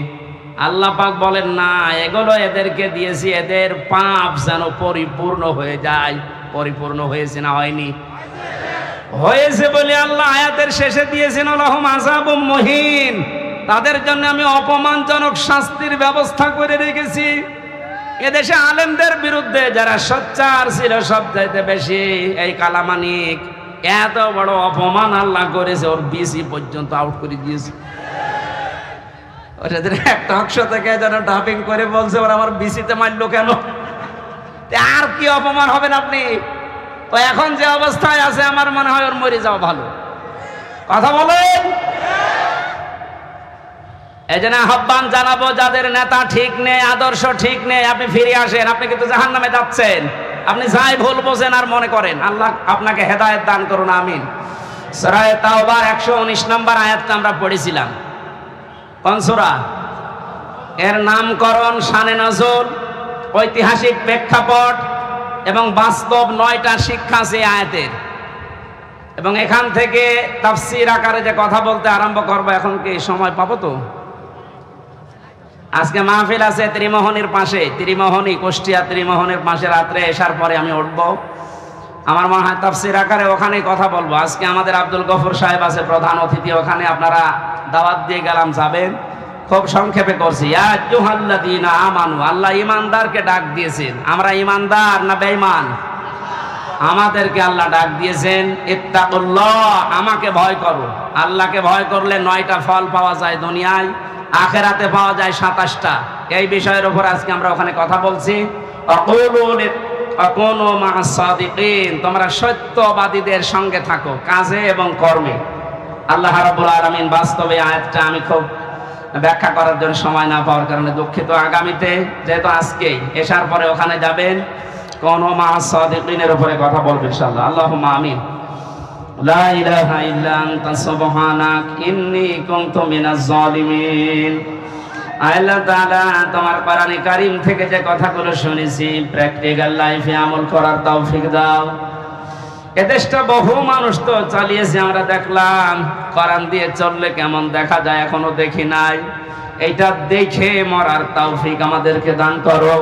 আল্লাহ পাক বলেন না, এগুলো এদেরকে দিয়েছি এদের পাপ যেন পরিপূর্ণ হয়ে যায়। পরিপূর্ণ হয়েছে না হয়নি? হয়েছে বলে আল্লাহ আয়াতের শেষে দিয়েছেন লাহুম আযাবুম মুহিন, তাদের জন্য আমি অপমানজনক শাস্তির ব্যবস্থা করে রেখেছি। এদেশে আলেমদের বিরুদ্ধে যারা সোচ্চার ছিল সবচাইতে বেশি, এই কালামানিক, এত বড় অপমান আল্লাহ করেছে, ওর বিসি পর্যন্ত আউট করে দিয়েছে। একটা অংশ থেকে যেন ডাবিং করে বলছে ওরা আমার বিসিতে মারলো কেন? আর কি অপমান হবেন আপনি? তো এখন যে অবস্থায় আছে আমার মনে হয় ওর মরে যাওয়া ভালো। কথা বলেন। এজন্য আহ্বান জানাবো, যাদের নেতা ঠিক নেই, আদর্শ ঠিক নেই, আপনি ফিরে আসেন। আপনি কিন্তু জাহান্নামে যাচ্ছেন। আপনি যাই ভুল বোঝেন আর মনে করেন। আল্লাহ আপনাকে হেদায়েত দান করুন, আমিন। সূরা তাওবার 119 নম্বর আয়াতটা আমরা পড়েছিলাম। কোন সূরা? এর নামকরণ, শানে নজুল, ঐতিহাসিক প্রেক্ষাপট এবং বাস্তব 9টা শিক্ষা আছে আয়াতের। এবং এখান থেকে তাফসীর আকারে যে কথা বলতে আরম্ভ করবো, এখন কি সময় পাবো? তো আজকে মাহফিল আছে ত্রিমোহনীর পাশে, ত্রিমোহনী কুষ্টিয়া ত্রিমোহনীর পাশে, রাত্রে এসার পরে আমি উঠবো। আমার মনে হয় তাফসীর আকারে ওখানেই কথা বলবো। আজকে আমাদের আব্দুল গফুর সাহেব আছে প্রধান অতিথি, ওখানে আপনারা দাওয়াত দিয়ে গেলাম, যাবেন। খুব সংক্ষেপে করছি। ইয়া আইয়ুহাল্লাযীনা আমানু, আল্লাহ ঈমানদারকে ডাক দিয়েছেন। আমরা ঈমানদার না বেঈমান? আমাদেরকে আল্লাহ ডাক দিয়েছেন ইত্তাকুল্লাহ, আমাকে ভয় করো। আল্লাহকে ভয় করলে 9টা ফল পাওয়া যায় দুনিয়ায়, আখিরাতে পাওয়া যায় 27টা। এই বিষয়ের উপর আজকে আমরা ওখানে কথা বলছি। আকুনু মা'আস সাদিকিন, তোমরা সত্যবাদীদের সঙ্গে থাকো কাজে এবং কর্মে। আল্লাহ রাব্বুল আলামিন বাস্তবে আয়াতটা আমি খুব ব্যাখ্যা করার জন্য সময় না পাওয়ার কারণে দুঃখিত। আগামীতে যেহেতু আজকেই এশার পরে ওখানে যাবেন, কোন মা'আস সাদিকিনের উপরে কথা বলবেন ইনশাআল্লাহ। আল্লাহুম্মা আমিন। লা ইলাহা ইল্লা আনতা সুবহানাক ইন্নী কুনতু মিনাজ জালিমিন। আল্লাহ তাআলা তোমার কোরআনে কারীম থেকে যে কথাগুলো শুনেছি প্র্যাকটিক্যাল লাইফে আমল করার তৌফিক দাও। এদেশটা বহু মানুষ তো চালিয়েছে, আমরা দেখলাম। কোরআন দিয়ে চললে কেমন দেখা যায় এখনো দেখি নাই। এইটা দেখে মরার তৌফিক আমাদেরকে দান করো।